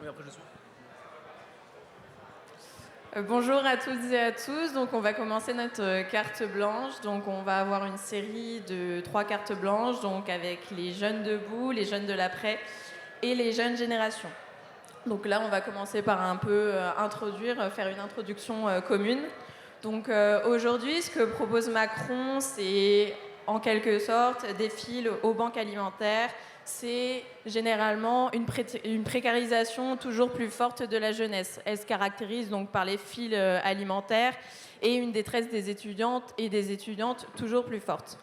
après je suis. Bonjour à toutes et à tous. Donc, on va commencer notre carte blanche. Donc, on va avoir une série de 3 cartes blanches, donc avec les jeunes debout, les jeunes de l'après et les jeunes générations. Donc là, on va commencer par un peu faire une introduction commune. Donc aujourd'hui, ce que propose Macron, c'est en quelque sorte des fils aux banques alimentaires. C'est généralement une précarisation toujours plus forte de la jeunesse. Elle se caractérise donc par les fils alimentaires et une détresse des étudiantes et des étudiantes toujours plus forte.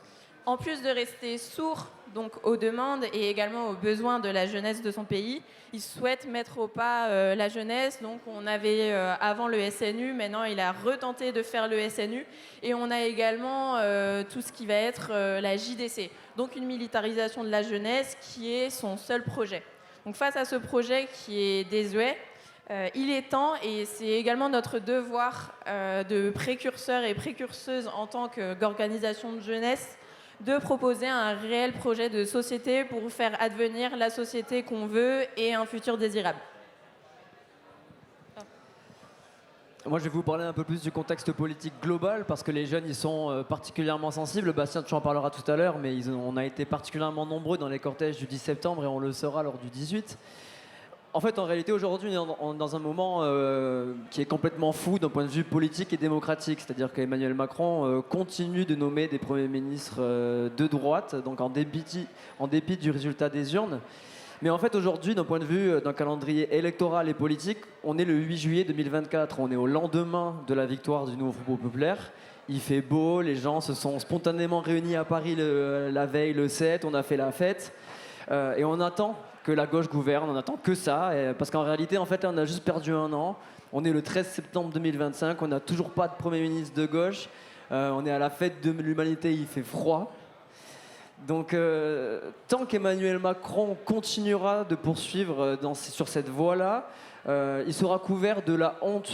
En plus de rester sourd donc, aux demandes et également aux besoins de la jeunesse de son pays, il souhaite mettre au pas la jeunesse. Donc on avait avant le SNU, maintenant il a retenté de faire le SNU. Et on a également tout ce qui va être la JDC, donc une militarisation de la jeunesse qui est son seul projet. Donc face à ce projet qui est désuet, il est temps, et c'est également notre devoir de précurseurs et précurseuses en tant qu'organisation de jeunesse, de proposer un réel projet de société pour faire advenir la société qu'on veut et un futur désirable. Moi, je vais vous parler un peu plus du contexte politique global parce que les jeunes, ils sont particulièrement sensibles. Bastien, tu en parleras tout à l'heure, mais on a été particulièrement nombreux dans les cortèges du 10 septembre et on le sera lors du 18. En fait, en réalité, aujourd'hui, on est dans un moment qui est complètement fou d'un point de vue politique et démocratique. C'est-à-dire qu'Emmanuel Macron continue de nommer des premiers ministres de droite, donc en dépit du résultat des urnes. Mais en fait, aujourd'hui, d'un point de vue d'un calendrier électoral et politique, on est le 8 juillet 2024. On est au lendemain de la victoire du nouveau Front populaire. Il fait beau, les gens se sont spontanément réunis à Paris la veille, le 7. On a fait la fête. Et on attend que la gauche gouverne, on attend que ça, parce qu'en réalité, en fait, là, on a juste perdu un an. On est le 13 septembre 2025, on n'a toujours pas de Premier ministre de gauche. On est à la fête de l'humanité, il fait froid. Donc, tant qu'Emmanuel Macron continuera de poursuivre sur cette voie-là, il sera couvert de la honte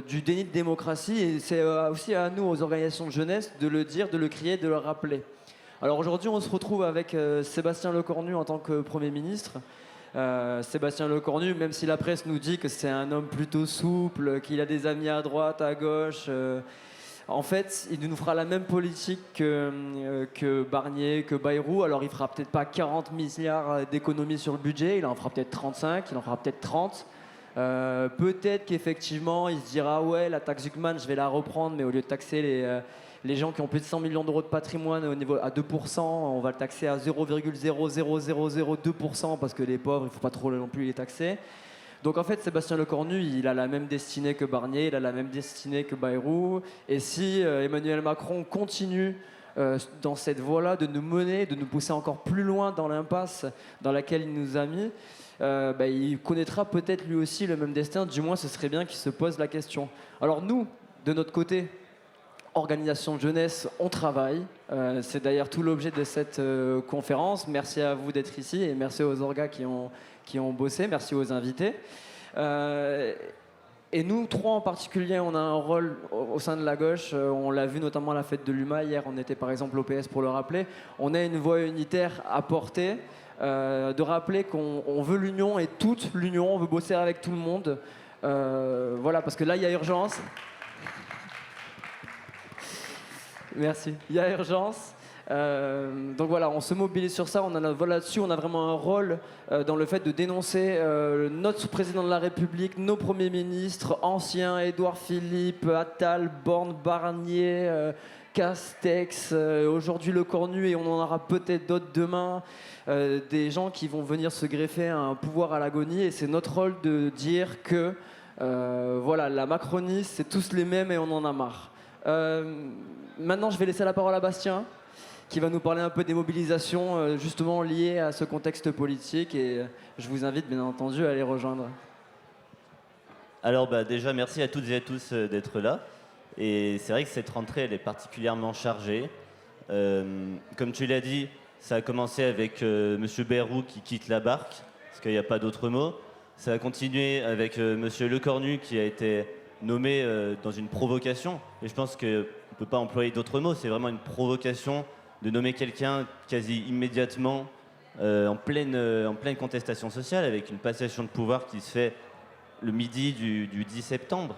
du déni de démocratie. Et c'est aussi à nous, aux organisations de jeunesse, de le dire, de le crier, de le rappeler. Alors aujourd'hui, on se retrouve avec Sébastien Lecornu en tant que Premier ministre. Sébastien Lecornu, même si la presse nous dit que c'est un homme plutôt souple, qu'il a des amis à droite, à gauche, en fait, il nous fera la même politique que Barnier, que Bayrou. Alors il fera peut-être pas 40 milliards d'économies sur le budget, il en fera peut-être 35, il en fera peut-être 30. Peut-être qu'effectivement, il se dira ouais, la taxe Zuckman, je vais la reprendre, mais au lieu de taxer les gens qui ont plus de 100 millions d'euros de patrimoine au niveau à 2%, on va le taxer à 0,00002% parce que les pauvres, il ne faut pas trop non plus les taxer. Donc en fait, Sébastien Lecornu, il a la même destinée que Barnier, il a la même destinée que Bayrou. Et si Emmanuel Macron continue dans cette voie-là de nous mener, de nous pousser encore plus loin dans l'impasse dans laquelle il nous a mis, il connaîtra peut-être lui aussi le même destin. Du moins, ce serait bien qu'il se pose la question. Alors nous, de notre côté, organisation de jeunesse, on travaille. C'est d'ailleurs tout l'objet de cette conférence. Merci à vous d'être ici et merci aux orgas qui ont bossé. Merci aux invités. Et nous, trois en particulier, on a un rôle au sein de la gauche. On l'a vu notamment à la fête de l'UMA. Hier, on était par exemple au PS pour le rappeler. On a une voix unitaire à porter, de rappeler qu'on veut l'union et toute l'union. On veut bosser avec tout le monde. Voilà, parce que là, il y a urgence. Merci. Il y a urgence. Donc voilà, on se mobilise sur ça. Là-dessus, on a vraiment un rôle dans le fait de dénoncer notre président de la République, nos premiers ministres anciens, Édouard Philippe, Attal, Borne, Barnier, Castex, aujourd'hui Lecornu, et on en aura peut-être d'autres demain. Des gens qui vont venir se greffer à un pouvoir à l'agonie. Et c'est notre rôle de dire que voilà, la Macronie, c'est tous les mêmes et on en a marre. Maintenant, je vais laisser la parole à Bastien, qui va nous parler un peu des mobilisations justement liées à ce contexte politique. Et je vous invite bien entendu à les rejoindre. Alors déjà, merci à toutes et à tous d'être là. Et c'est vrai que cette rentrée, elle est particulièrement chargée. Comme tu l'as dit, ça a commencé avec Monsieur Bayrou qui quitte la barque, parce qu'il n'y a pas d'autre mot. Ça a continué avec Monsieur Lecornu qui a été nommé dans une provocation. Et je pense qu'on ne peut pas employer d'autres mots. C'est vraiment une provocation de nommer quelqu'un quasi immédiatement en pleine contestation sociale, avec une passation de pouvoir qui se fait le midi du 10 septembre.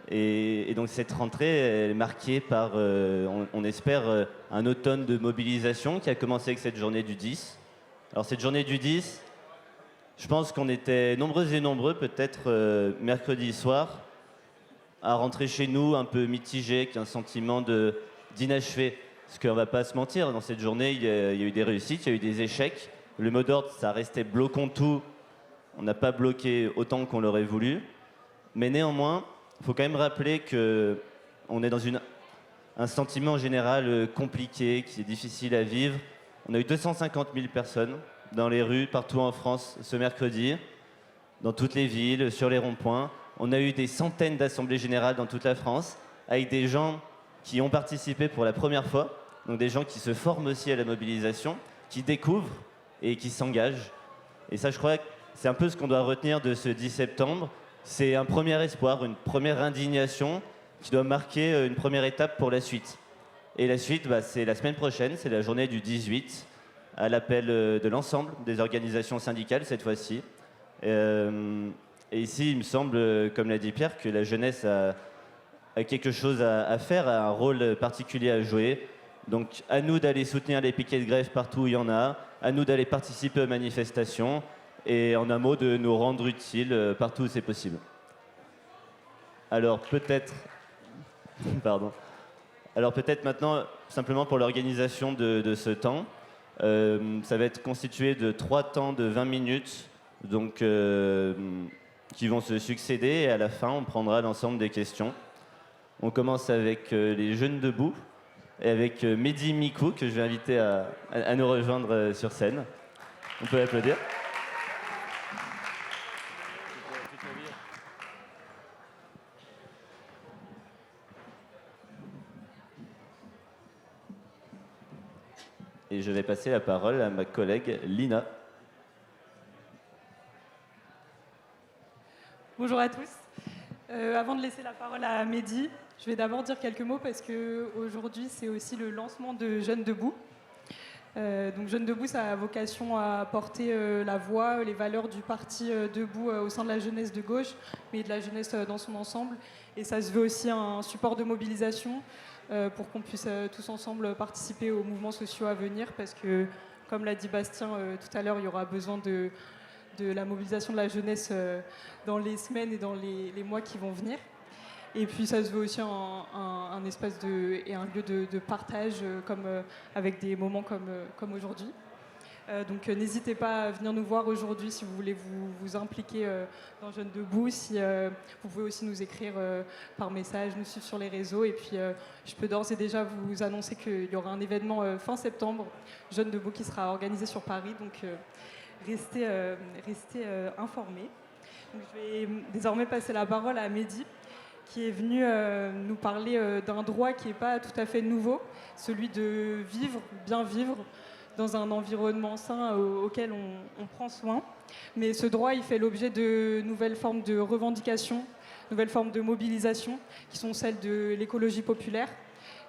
Et donc cette rentrée elle est marquée par, on espère, un automne de mobilisation qui a commencé avec cette journée du 10. Alors cette journée du 10, je pense qu'on était nombreux et nombreux, peut-être mercredi soir, à rentrer chez nous un peu mitigé, avec un sentiment d'inachevé. Parce qu'on ne va pas se mentir, dans cette journée, il y a eu des réussites, il y a eu des échecs. Le mot d'ordre, ça restait bloquons tout. On n'a pas bloqué autant qu'on l'aurait voulu. Mais néanmoins, il faut quand même rappeler qu'on est dans un sentiment général compliqué, qui est difficile à vivre. On a eu 250 000 personnes dans les rues, partout en France, ce mercredi, dans toutes les villes, sur les ronds-points. On a eu des centaines d'assemblées générales dans toute la France, avec des gens qui ont participé pour la première fois, donc des gens qui se forment aussi à la mobilisation, qui découvrent et qui s'engagent. Et ça, je crois que c'est un peu ce qu'on doit retenir de ce 10 septembre. C'est un premier espoir, une première indignation qui doit marquer une première étape pour la suite. Et la suite, c'est la semaine prochaine, c'est la journée du 18, à l'appel de l'ensemble des organisations syndicales cette fois-ci. Et ici, il me semble, comme l'a dit Pierre, que la jeunesse a quelque chose à faire, a un rôle particulier à jouer. Donc à nous d'aller soutenir les piquets de grève partout où il y en a, à nous d'aller participer aux manifestations, et en un mot de nous rendre utiles partout où c'est possible. Alors peut-être maintenant, simplement pour l'organisation de ce temps, ça va être constitué de 3 temps de 20 minutes, donc, qui vont se succéder, et à la fin, on prendra l'ensemble des questions. On commence avec les Jeunes Debout, et avec Mehdi Mikou, que je vais inviter à nous rejoindre sur scène. On peut applaudir. Et je vais passer la parole à ma collègue Lina. Bonjour à tous. Avant de laisser la parole à Mehdi, je vais d'abord dire quelques mots parce qu'aujourd'hui, c'est aussi le lancement de Jeunes Debout. Donc Jeunes Debout, ça a vocation à porter la voix, les valeurs du parti Debout au sein de la jeunesse de gauche, mais de la jeunesse dans son ensemble. Et ça se veut aussi un support de mobilisation pour qu'on puisse tous ensemble participer aux mouvements sociaux à venir, parce que, comme l'a dit Bastien tout à l'heure, il y aura besoin de la mobilisation de la jeunesse dans les semaines et dans les mois qui vont venir. Et puis ça se veut aussi un espace et un lieu de partage avec des moments comme aujourd'hui. Donc n'hésitez pas à venir nous voir aujourd'hui si vous voulez vous impliquer dans Jeunes Debout. Vous pouvez aussi nous écrire par message, nous suivre sur les réseaux. Et puis je peux d'ores et déjà vous annoncer qu'il y aura un événement fin septembre, Jeunes Debout, qui sera organisé sur Paris. Donc restez informés. Donc, je vais désormais passer la parole à Mehdi, qui est venu nous parler d'un droit qui n'est pas tout à fait nouveau, celui de bien vivre, dans un environnement sain auquel on prend soin. Mais ce droit, il fait l'objet de nouvelles formes de revendications, nouvelles formes de mobilisation, qui sont celles de l'écologie populaire,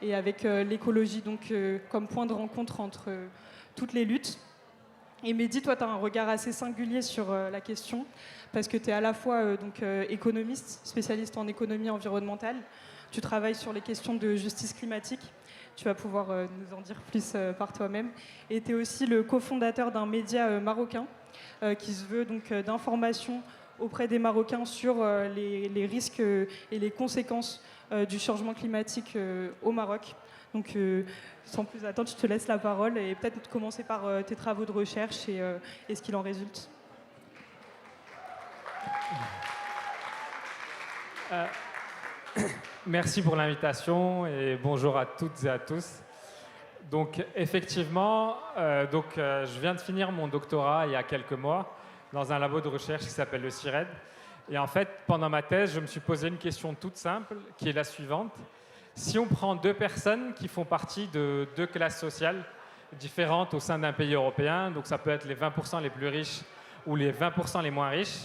et avec l'écologie donc comme point de rencontre entre toutes les luttes. Et Mehdi, toi, tu as un regard assez singulier sur la question, parce que tu es à la fois économiste, spécialiste en économie environnementale, tu travailles sur les questions de justice climatique, tu vas pouvoir nous en dire plus par toi-même, et tu es aussi le cofondateur d'un média marocain qui se veut donc d'information auprès des Marocains sur les risques et les conséquences du changement climatique au Maroc. Donc, sans plus attendre, je te laisse la parole et peut-être commencer par tes travaux de recherche et ce qu'il en résulte. Merci pour l'invitation et bonjour à toutes et à tous. Donc, effectivement, je viens de finir mon doctorat il y a quelques mois dans un labo de recherche qui s'appelle le CIRED. Et en fait, pendant ma thèse, je me suis posé une question toute simple qui est la suivante. Si on prend 2 personnes qui font partie de 2 classes sociales différentes au sein d'un pays européen, donc ça peut être les 20% les plus riches ou les 20% les moins riches,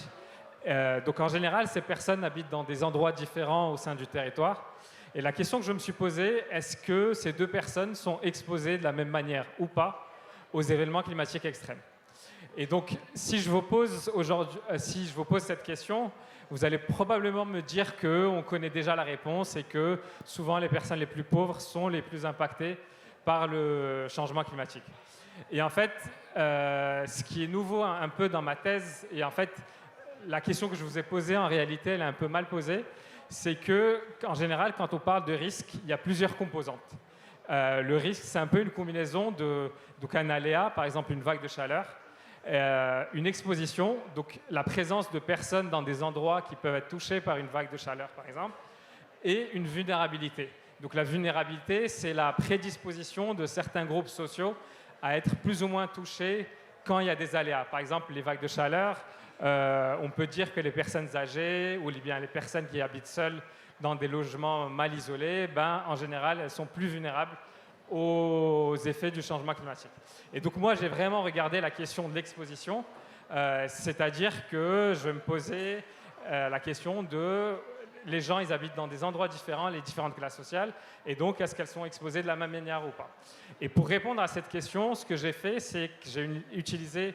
donc en général, ces personnes habitent dans des endroits différents au sein du territoire. Et la question que je me suis posée, est-ce que ces 2 personnes sont exposées de la même manière ou pas aux événements climatiques extrêmes ? Et donc, si je vous pose cette question, vous allez probablement me dire qu'on connaît déjà la réponse et que souvent les personnes les plus pauvres sont les plus impactées par le changement climatique. Et en fait, ce qui est nouveau un peu dans ma thèse, et en fait, la question que je vous ai posée, en réalité, elle est un peu mal posée, c'est qu'en général, quand on parle de risque, il y a plusieurs composantes. Le risque, c'est un peu une combinaison donc un aléa, par exemple une vague de chaleur, une exposition, donc la présence de personnes dans des endroits qui peuvent être touchés par une vague de chaleur, par exemple, et une vulnérabilité. Donc la vulnérabilité, c'est la prédisposition de certains groupes sociaux à être plus ou moins touchés quand il y a des aléas. Par exemple, les vagues de chaleur, on peut dire que les personnes âgées ou bien les personnes qui habitent seules dans des logements mal isolés, en général, elles sont plus vulnérables aux effets du changement climatique. Et donc moi, j'ai vraiment regardé la question de l'exposition, c'est-à-dire que je me posais la question de les gens, ils habitent dans des endroits différents, les différentes classes sociales, et donc est-ce qu'elles sont exposées de la même manière ou pas? Et pour répondre à cette question, ce que j'ai fait, c'est que j'ai utilisé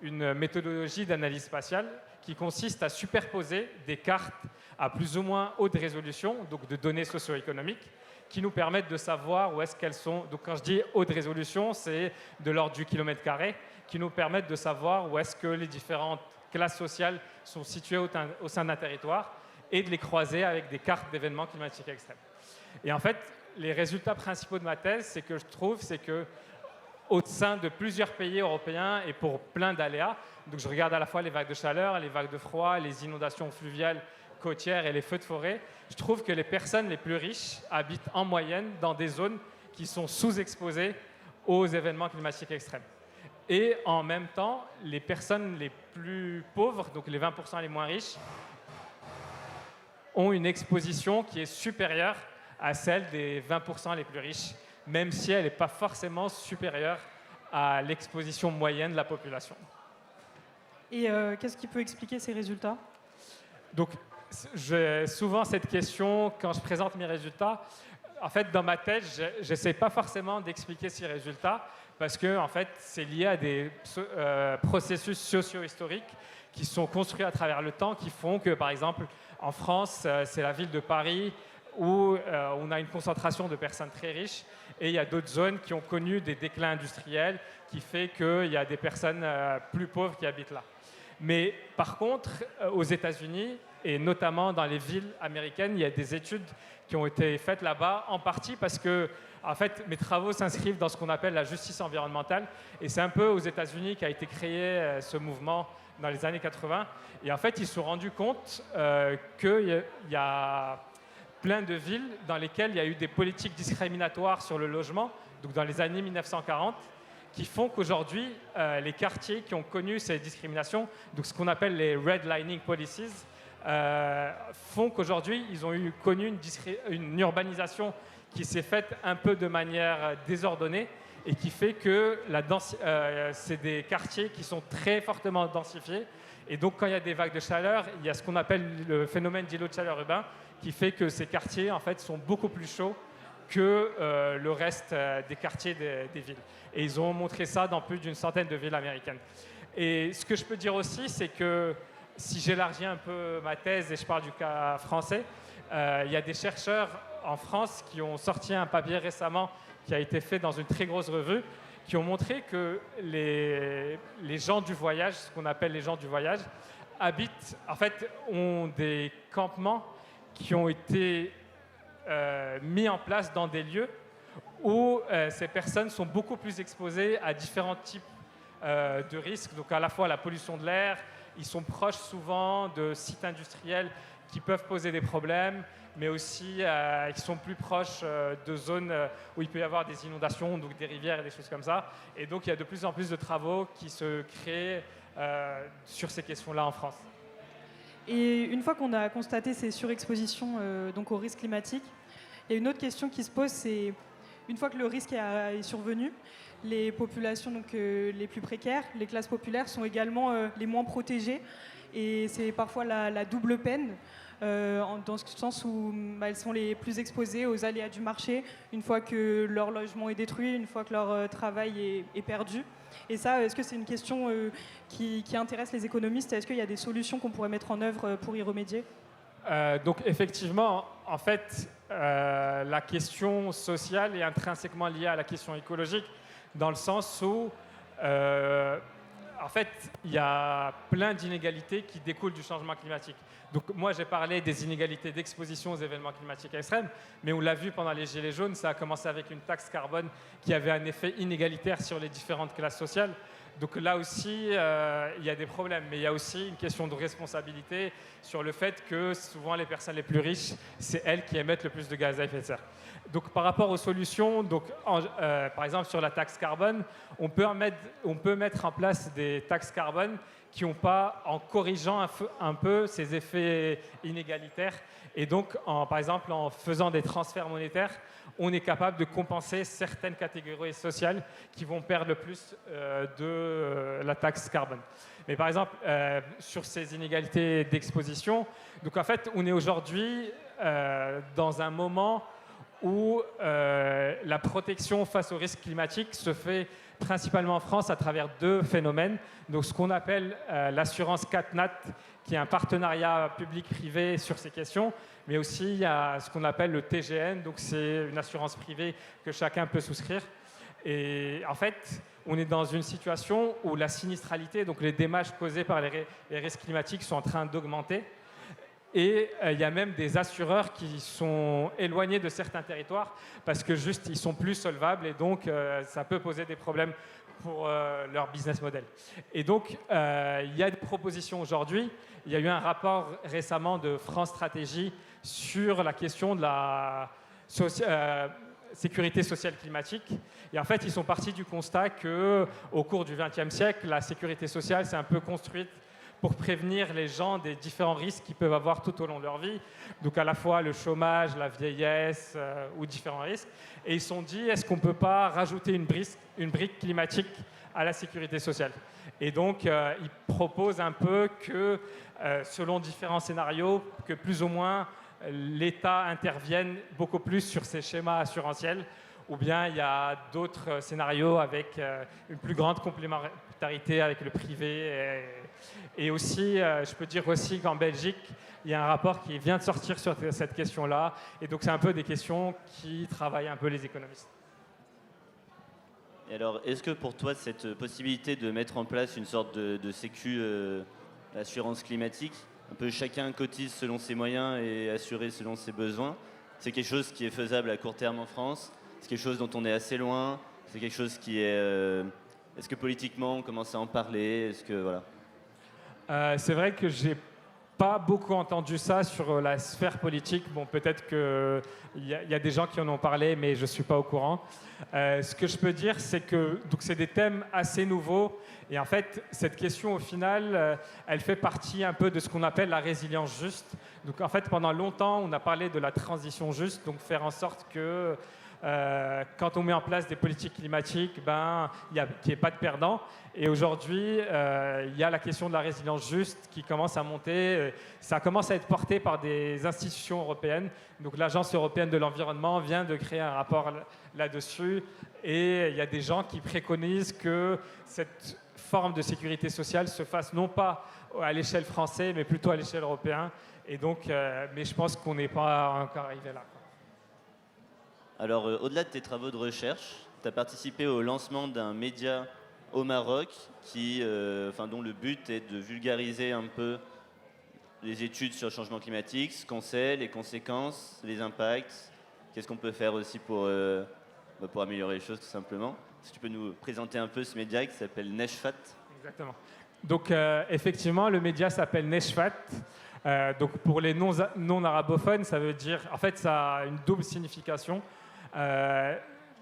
une méthodologie d'analyse spatiale qui consiste à superposer des cartes à plus ou moins haute résolution, donc de données socio-économiques, qui nous permettent de savoir où est-ce qu'elles sont. Donc quand je dis haute résolution, c'est de l'ordre du kilomètre carré, qui nous permettent de savoir où est-ce que les différentes classes sociales sont situées au sein d'un territoire et de les croiser avec des cartes d'événements climatiques extrêmes. Et en fait, les résultats principaux de ma thèse, c'est que au sein de plusieurs pays européens et pour plein d'aléas, donc je regarde à la fois les vagues de chaleur, les vagues de froid, les inondations fluviales côtières et les feux de forêt, je trouve que les personnes les plus riches habitent en moyenne dans des zones qui sont sous-exposées aux événements climatiques extrêmes. Et en même temps, les personnes les plus pauvres, donc les 20% les moins riches, ont une exposition qui est supérieure à celle des 20% les plus riches, même si elle n'est pas forcément supérieure à l'exposition moyenne de la population. Et qu'est-ce qui peut expliquer ces résultats? Donc, j'ai souvent cette question quand je présente mes résultats. En fait, dans ma tête, je n'essaie pas forcément d'expliquer ces résultats parce que en fait, c'est lié à des processus socio-historiques qui sont construits à travers le temps, qui font que, par exemple, en France, c'est la ville de Paris où on a une concentration de personnes très riches et il y a d'autres zones qui ont connu des déclins industriels qui fait qu'il y a des personnes plus pauvres qui habitent là. Mais par contre, aux États-Unis, et notamment dans les villes américaines, il y a des études qui ont été faites là-bas, en partie parce que en fait, mes travaux s'inscrivent dans ce qu'on appelle la justice environnementale. Et c'est un peu aux États-Unis qu'a été créé ce mouvement dans les années 80. Et en fait, ils se sont rendus compte qu'il y a plein de villes dans lesquelles il y a eu des politiques discriminatoires sur le logement, donc dans les années 1940, qui font qu'aujourd'hui, les quartiers qui ont connu ces discriminations, donc ce qu'on appelle les redlining policies, font qu'aujourd'hui, ils ont connu une urbanisation qui s'est faite un peu de manière désordonnée et qui fait que c'est des quartiers qui sont très fortement densifiés. Et donc, quand il y a des vagues de chaleur, il y a ce qu'on appelle le phénomène d'îlot de chaleur urbain qui fait que ces quartiers, en fait, sont beaucoup plus chauds que le reste des quartiers des villes. Et ils ont montré ça dans plus d'une centaine de villes américaines. Et ce que je peux dire aussi, c'est que si j'élargis un peu ma thèse et je parle du cas français, il y a des chercheurs en France qui ont sorti un papier récemment qui a été fait dans une très grosse revue, qui ont montré que les gens du voyage, ce qu'on appelle les gens du voyage, ont des campements qui ont été mis en place dans des lieux où ces personnes sont beaucoup plus exposées à différents types de risques, donc à la fois la pollution de l'air, ils sont proches souvent de sites industriels qui peuvent poser des problèmes, mais aussi ils sont plus proches de zones où il peut y avoir des inondations, donc des rivières et des choses comme ça. Et donc il y a de plus en plus de travaux qui se créent sur ces questions-là en France. Et une fois qu'on a constaté ces surexpositions donc aux risques climatiques, il y a une autre question qui se pose, c'est une fois que le risque est survenu, les populations donc, les plus précaires, les classes populaires sont également les moins protégées. Et c'est parfois la double peine. dans ce sens où elles sont les plus exposées aux aléas du marché, une fois que leur logement est détruit, une fois que leur travail est perdu. Et ça, est-ce que c'est une question qui intéresse les économistes? Est-ce qu'il y a des solutions qu'on pourrait mettre en œuvre pour y remédier? Donc effectivement, en fait, la question sociale est intrinsèquement liée à la question écologique, dans le sens où, en fait, il y a plein d'inégalités qui découlent du changement climatique. Donc moi, j'ai parlé des inégalités d'exposition aux événements climatiques extrêmes, mais on l'a vu pendant les Gilets jaunes, ça a commencé avec une taxe carbone qui avait un effet inégalitaire sur les différentes classes sociales. Donc là aussi, il y a des problèmes, mais il y a aussi une question de responsabilité sur le fait que souvent les personnes les plus riches, c'est elles qui émettent le plus de gaz à effet de serre. Donc par rapport aux solutions, donc, par exemple sur la taxe carbone, on peut mettre en place des taxes carbone qui n'ont pas, en corrigeant un peu ces effets inégalitaires, et donc par exemple en faisant des transferts monétaires, on est capable de compenser certaines catégories sociales qui vont perdre le plus de la taxe carbone. Mais par exemple, sur ces inégalités d'exposition, donc en fait, on est aujourd'hui dans un moment où la protection face aux risques climatiques se fait principalement en France à travers deux phénomènes. Donc ce qu'on appelle l'assurance CatNat, qui est un partenariat public-privé sur ces questions, mais aussi il y a ce qu'on appelle le TGN, donc c'est une assurance privée que chacun peut souscrire. Et en fait, on est dans une situation où la sinistralité, donc les dommages causés par les risques climatiques sont en train d'augmenter. Et il y a même des assureurs qui sont éloignés de certains territoires parce que juste ils sont plus solvables et donc ça peut poser des problèmes pour leur business model. Et donc il y a des propositions aujourd'hui. Il y a eu un rapport récemment de France Stratégie sur la question de la sécurité sociale climatique. Et en fait, ils sont partis du constat qu'au cours du XXe siècle, la sécurité sociale s'est un peu construite pour prévenir les gens des différents risques qu'ils peuvent avoir tout au long de leur vie. Donc à la fois le chômage, la vieillesse ou différents risques. Et ils se sont dit, est-ce qu'on ne peut pas rajouter une brique climatique à la sécurité sociale? Et donc ils proposent un peu que, selon différents scénarios, que plus ou moins l'État intervienne beaucoup plus sur ces schémas assurantiels, ou bien il y a d'autres scénarios avec une plus grande complémentarité avec le privé. Et aussi, je peux dire aussi qu'en Belgique, il y a un rapport qui vient de sortir sur cette question-là. Et donc, c'est un peu des questions qui travaillent un peu les économistes. Et alors, est-ce que pour toi, cette possibilité de mettre en place une sorte de sécu assurance climatique, un peu chacun cotise selon ses moyens et assuré selon ses besoins, c'est quelque chose qui est faisable à court terme en France? C'est quelque chose dont on est assez loin? C'est quelque chose qui est... Est-ce que politiquement, on commence à en parler? Est-ce que... Voilà. C'est vrai que j'ai pas beaucoup entendu ça sur la sphère politique. Bon, peut-être qu'il y a des gens qui en ont parlé, mais je ne suis pas au courant. Ce que je peux dire, c'est que c'est des thèmes assez nouveaux. Et en fait, cette question, au final, elle fait partie un peu de ce qu'on appelle la résilience juste. Donc, en fait, pendant longtemps, on a parlé de la transition juste, donc faire en sorte que quand on met en place des politiques climatiques, qu'il n'y ait pas de perdants. Et aujourd'hui, il y a la question de la résilience juste qui commence à monter. Ça commence à être porté par des institutions européennes. Donc l'Agence européenne de l'environnement vient de créer un rapport là-dessus. Et il y a des gens qui préconisent que cette forme de sécurité sociale se fasse non pas à l'échelle française, mais plutôt à l'échelle européenne. Et donc, mais je pense qu'on n'est pas encore arrivé là. Alors, au-delà de tes travaux de recherche, tu as participé au lancement d'un média au Maroc dont le but est de vulgariser un peu les études sur le changement climatique, ce qu'on sait, les conséquences, les impacts. Qu'est-ce qu'on peut faire aussi pour améliorer les choses, tout simplement? Si tu peux nous présenter un peu ce média qui s'appelle Neshfat. Exactement. Donc, effectivement, le média s'appelle Neshfat. Donc, pour les non-arabophones, ça veut dire... En fait, ça a une double signification.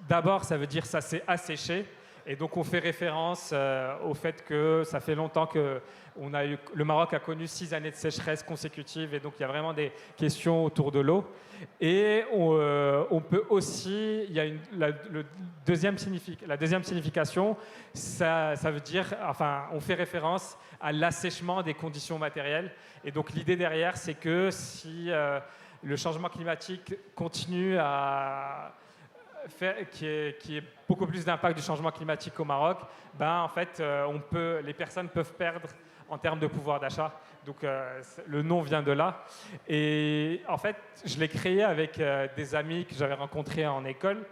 D'abord, ça veut dire ça s'est asséché. Et donc on fait référence au fait que ça fait longtemps que le Maroc a connu 6 années de sécheresse consécutives, et donc il y a vraiment des questions autour de l'eau. Et on peut aussi, il y a la deuxième signification, ça veut dire, enfin, on fait référence à l'assèchement des conditions matérielles. Et donc l'idée derrière, c'est que si le changement climatique continue à qu'il y ait beaucoup plus d'impact du changement climatique au Maroc, en fait, les personnes peuvent perdre en termes de pouvoir d'achat. Donc le nom vient de là. Et en fait, je l'ai créé avec des amis que j'avais rencontrés en école,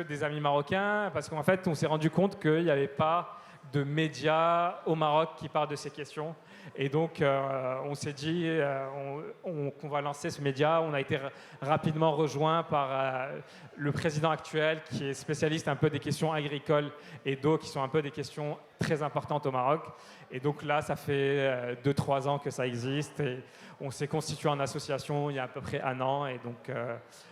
des amis marocains, parce qu'en fait, on s'est rendu compte qu'il n'y avait pas de médias au Maroc qui parlent de ces questions. Et donc, on s'est dit qu'on va lancer ce média. On a été rapidement rejoint par le président actuel, qui est spécialiste un peu des questions agricoles et d'eau, qui sont un peu des questions très importantes au Maroc. Et donc là, ça fait 2-3 ans que ça existe. Et on s'est constitué en association il y a à peu près 1 an. Et donc,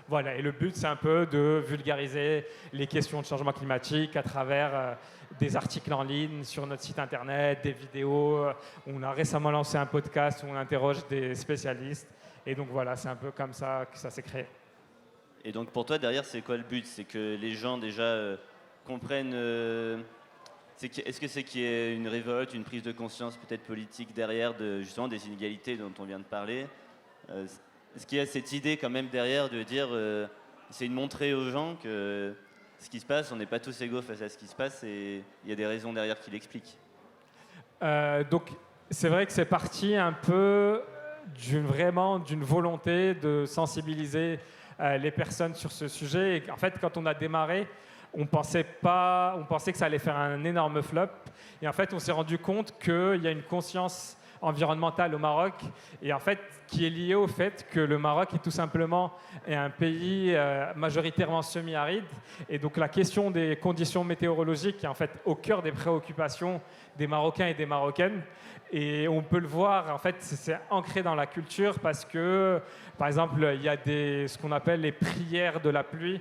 voilà. Et le but, c'est un peu de vulgariser les questions de changement climatique à travers des articles en ligne sur notre site internet, des vidéos. On a récemment lancé un podcast où on interroge des spécialistes. Et donc voilà, c'est un peu comme ça que ça s'est créé. Et donc pour toi, derrière, c'est quoi le but? C'est que les gens déjà comprennent... Est-ce que c'est qu'il y ait une révolte, une prise de conscience peut-être politique derrière justement des inégalités dont on vient de parler? Est-ce qu'il y a cette idée quand même derrière de dire... c'est de montrer aux gens que... ce qui se passe, on n'est pas tous égaux face à ce qui se passe, et il y a des raisons derrière qui l'expliquent. Donc, c'est vrai que c'est parti un peu d'une volonté de sensibiliser les personnes sur ce sujet. Et en fait, quand on a démarré, on pensait que ça allait faire un énorme flop. Et en fait, on s'est rendu compte qu'il y a une conscience environnementale au Maroc, et en fait qui est liée au fait que le Maroc est tout simplement un pays majoritairement semi-aride, et donc la question des conditions météorologiques est en fait au cœur des préoccupations des Marocains et des Marocaines. Et on peut le voir, en fait, c'est ancré dans la culture, parce que, par exemple, il y a ce qu'on appelle les prières de la pluie.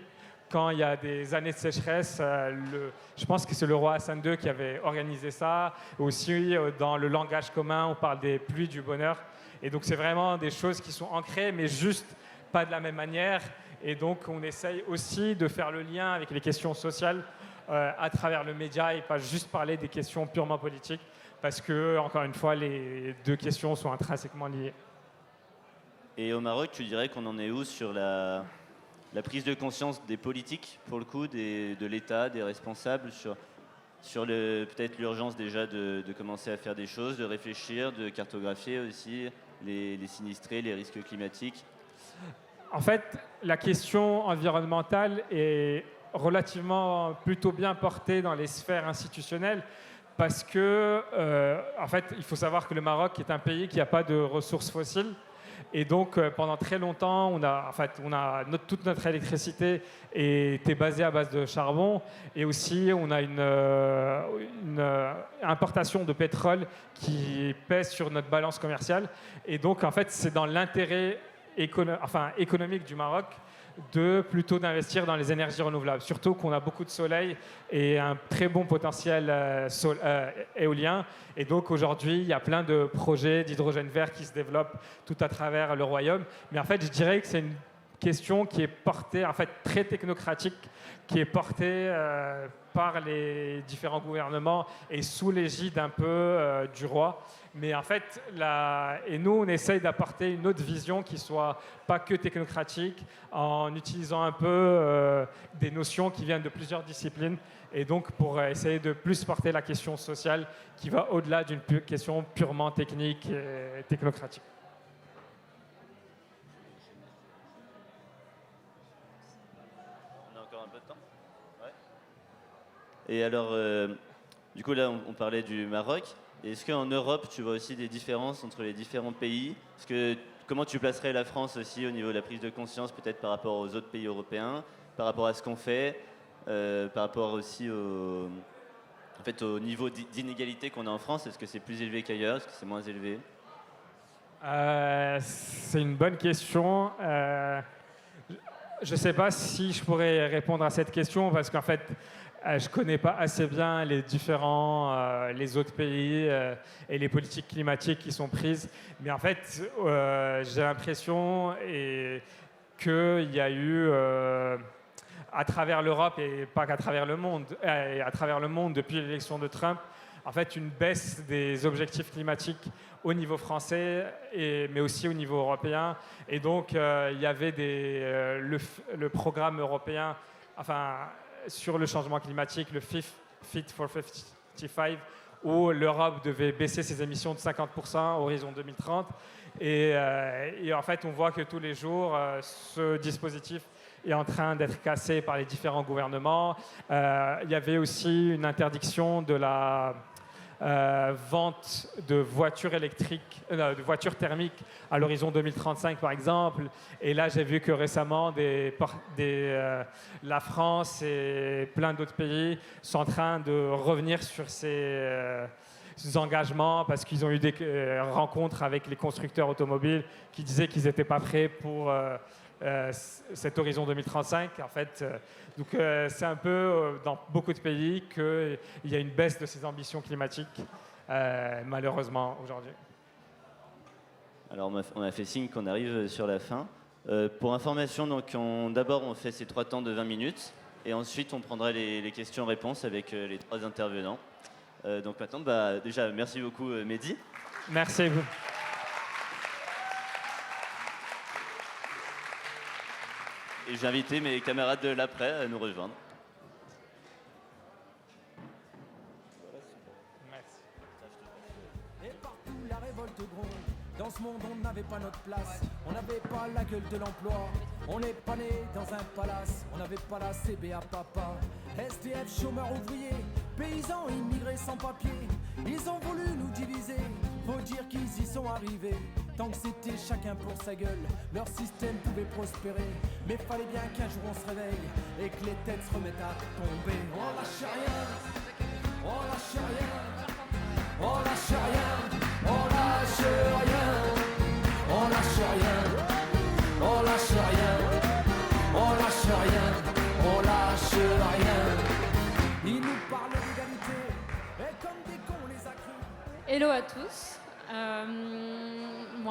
Quand il y a des années de sécheresse, je pense que c'est le roi Hassan II qui avait organisé ça. Aussi, dans le langage commun, on parle des pluies du bonheur. Et donc, c'est vraiment des choses qui sont ancrées, mais juste pas de la même manière. Et donc, on essaye aussi de faire le lien avec les questions sociales à travers le média, et pas juste parler des questions purement politiques, parce que, encore une fois, les deux questions sont intrinsèquement liées. Et au Maroc, tu dirais qu'on en est où sur la prise de conscience des politiques, pour le coup, de l'État, des responsables, sur peut-être l'urgence déjà de commencer à faire des choses, de réfléchir, de cartographier aussi les sinistrés, les risques climatiques? En fait, la question environnementale est relativement plutôt bien portée dans les sphères institutionnelles, parce que, en fait, il faut savoir que le Maroc est un pays qui n'a pas de ressources fossiles. Et donc, pendant très longtemps, toute notre électricité était basée à base de charbon. Et aussi, on a une importation de pétrole qui pèse sur notre balance commerciale. Et donc, en fait, c'est dans l'intérêt économique du Maroc plutôt d'investir dans les énergies renouvelables. Surtout qu'on a beaucoup de soleil et un très bon potentiel éolien. Et donc aujourd'hui, il y a plein de projets d'hydrogène vert qui se développent tout à travers le royaume. Mais en fait, je dirais que c'est une question qui est portée, en fait, très technocratique, qui est portée par les différents gouvernements et sous l'égide un peu du roi. Mais en fait, et nous, on essaye d'apporter une autre vision qui soit pas que technocratique, en utilisant un peu des notions qui viennent de plusieurs disciplines, et donc pour essayer de plus porter la question sociale qui va au-delà d'une question purement technique et technocratique. On a encore un peu de temps? Ouais. Et alors, du coup, là, on parlait du Maroc. Est-ce qu'en Europe, tu vois aussi des différences entre les différents pays? Comment tu placerais la France aussi au niveau de la prise de conscience, peut-être par rapport aux autres pays européens, par rapport à ce qu'on fait, par rapport aussi au niveau d'inégalité qu'on a en France? Est-ce que c'est plus élevé qu'ailleurs? Est-ce que c'est moins élevé? C'est une bonne question. Je ne sais pas si je pourrais répondre à cette question, parce qu'en fait, je ne connais pas assez bien les autres pays et les politiques climatiques qui sont prises. Mais en fait, j'ai l'impression qu'il y a eu, à travers l'Europe et pas qu'à travers le monde, et à travers le monde depuis l'élection de Trump, en fait, une baisse des objectifs climatiques au niveau français, mais aussi au niveau européen. Et donc, il y avait le programme européen, sur le changement climatique, le Fit for 55, où l'Europe devait baisser ses émissions de 50% à horizon 2030. Et en fait, on voit que tous les jours, ce dispositif est en train d'être cassé par les différents gouvernements. Il y avait aussi une interdiction de la vente de voitures électriques, de voitures thermiques à l'horizon 2035 par exemple. Et là, j'ai vu que récemment, la France et plein d'autres pays sont en train de revenir sur ces engagements parce qu'ils ont eu des rencontres avec les constructeurs automobiles qui disaient qu'ils n'étaient pas prêts pour cet horizon 2035. En fait, donc c'est un peu dans beaucoup de pays qu'il y a une baisse de ces ambitions climatiques, malheureusement, aujourd'hui. Alors on a fait signe qu'on arrive sur la fin. Pour information, donc, d'abord on fait ces 3 temps de 20 minutes et ensuite on prendra les questions-réponses avec les 3 intervenants. Donc maintenant, déjà, merci beaucoup Mehdi. Merci à vous. Et j'ai invité mes camarades de l'après à nous rejoindre. Et partout la révolte gronde. Dans ce monde on n'avait pas notre place. On n'avait pas la gueule de l'emploi. On n'est pas né dans un palace. On n'avait pas la CBA papa. SDF, chômeurs ouvriers, paysans immigrés sans papier. Ils ont voulu nous diviser. Faut dire qu'ils y sont arrivés. Tant que c'était chacun pour sa gueule, leur système pouvait prospérer. Mais fallait bien qu'un jour on se réveille et que les têtes se remettent à tomber. On lâche rien, on lâche rien, on lâche rien, on lâche rien, on lâche rien, on lâche rien, on lâche rien, on lâche rien. Ils nous parlent d'égalité et comme des cons les a crus. Hello à tous.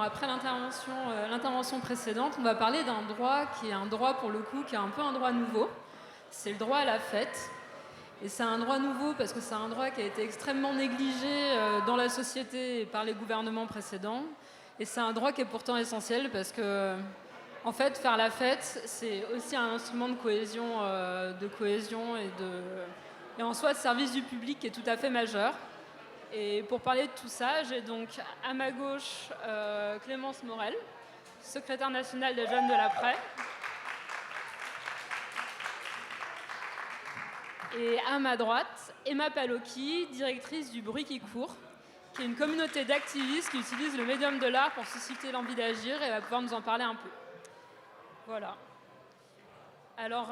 Après l'intervention précédente, on va parler d'un droit qui est un droit pour le coup, qui est un peu un droit nouveau. C'est le droit à la fête. Et c'est un droit nouveau parce que c'est un droit qui a été extrêmement négligé dans la société et par les gouvernements précédents. Et c'est un droit qui est pourtant essentiel parce que, en fait, faire la fête, c'est aussi un instrument de cohésion et en soi de service du public qui est tout à fait majeur. Et pour parler de tout ça, j'ai donc à ma gauche Clémence Morel, secrétaire nationale des Jeunes de l'après. Et à ma droite, Emma Palocchi, directrice du Bruit qui court, qui est une communauté d'activistes qui utilisent le médium de l'art pour susciter l'envie d'agir et elle va pouvoir nous en parler un peu. Voilà. Alors,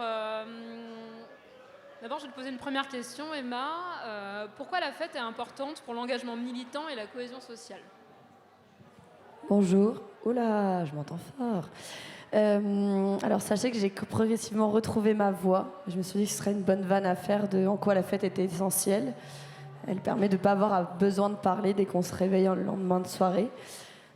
d'abord, je vais te poser une première question, Emma. Pourquoi la fête est importante pour l'engagement militant et la cohésion sociale ? Bonjour. Oula, je m'entends fort. Alors, sachez que j'ai progressivement retrouvé ma voix. Je me suis dit que ce serait une bonne vanne à faire de en quoi la fête était essentielle. Elle permet de ne pas avoir besoin de parler dès qu'on se réveille le lendemain de soirée.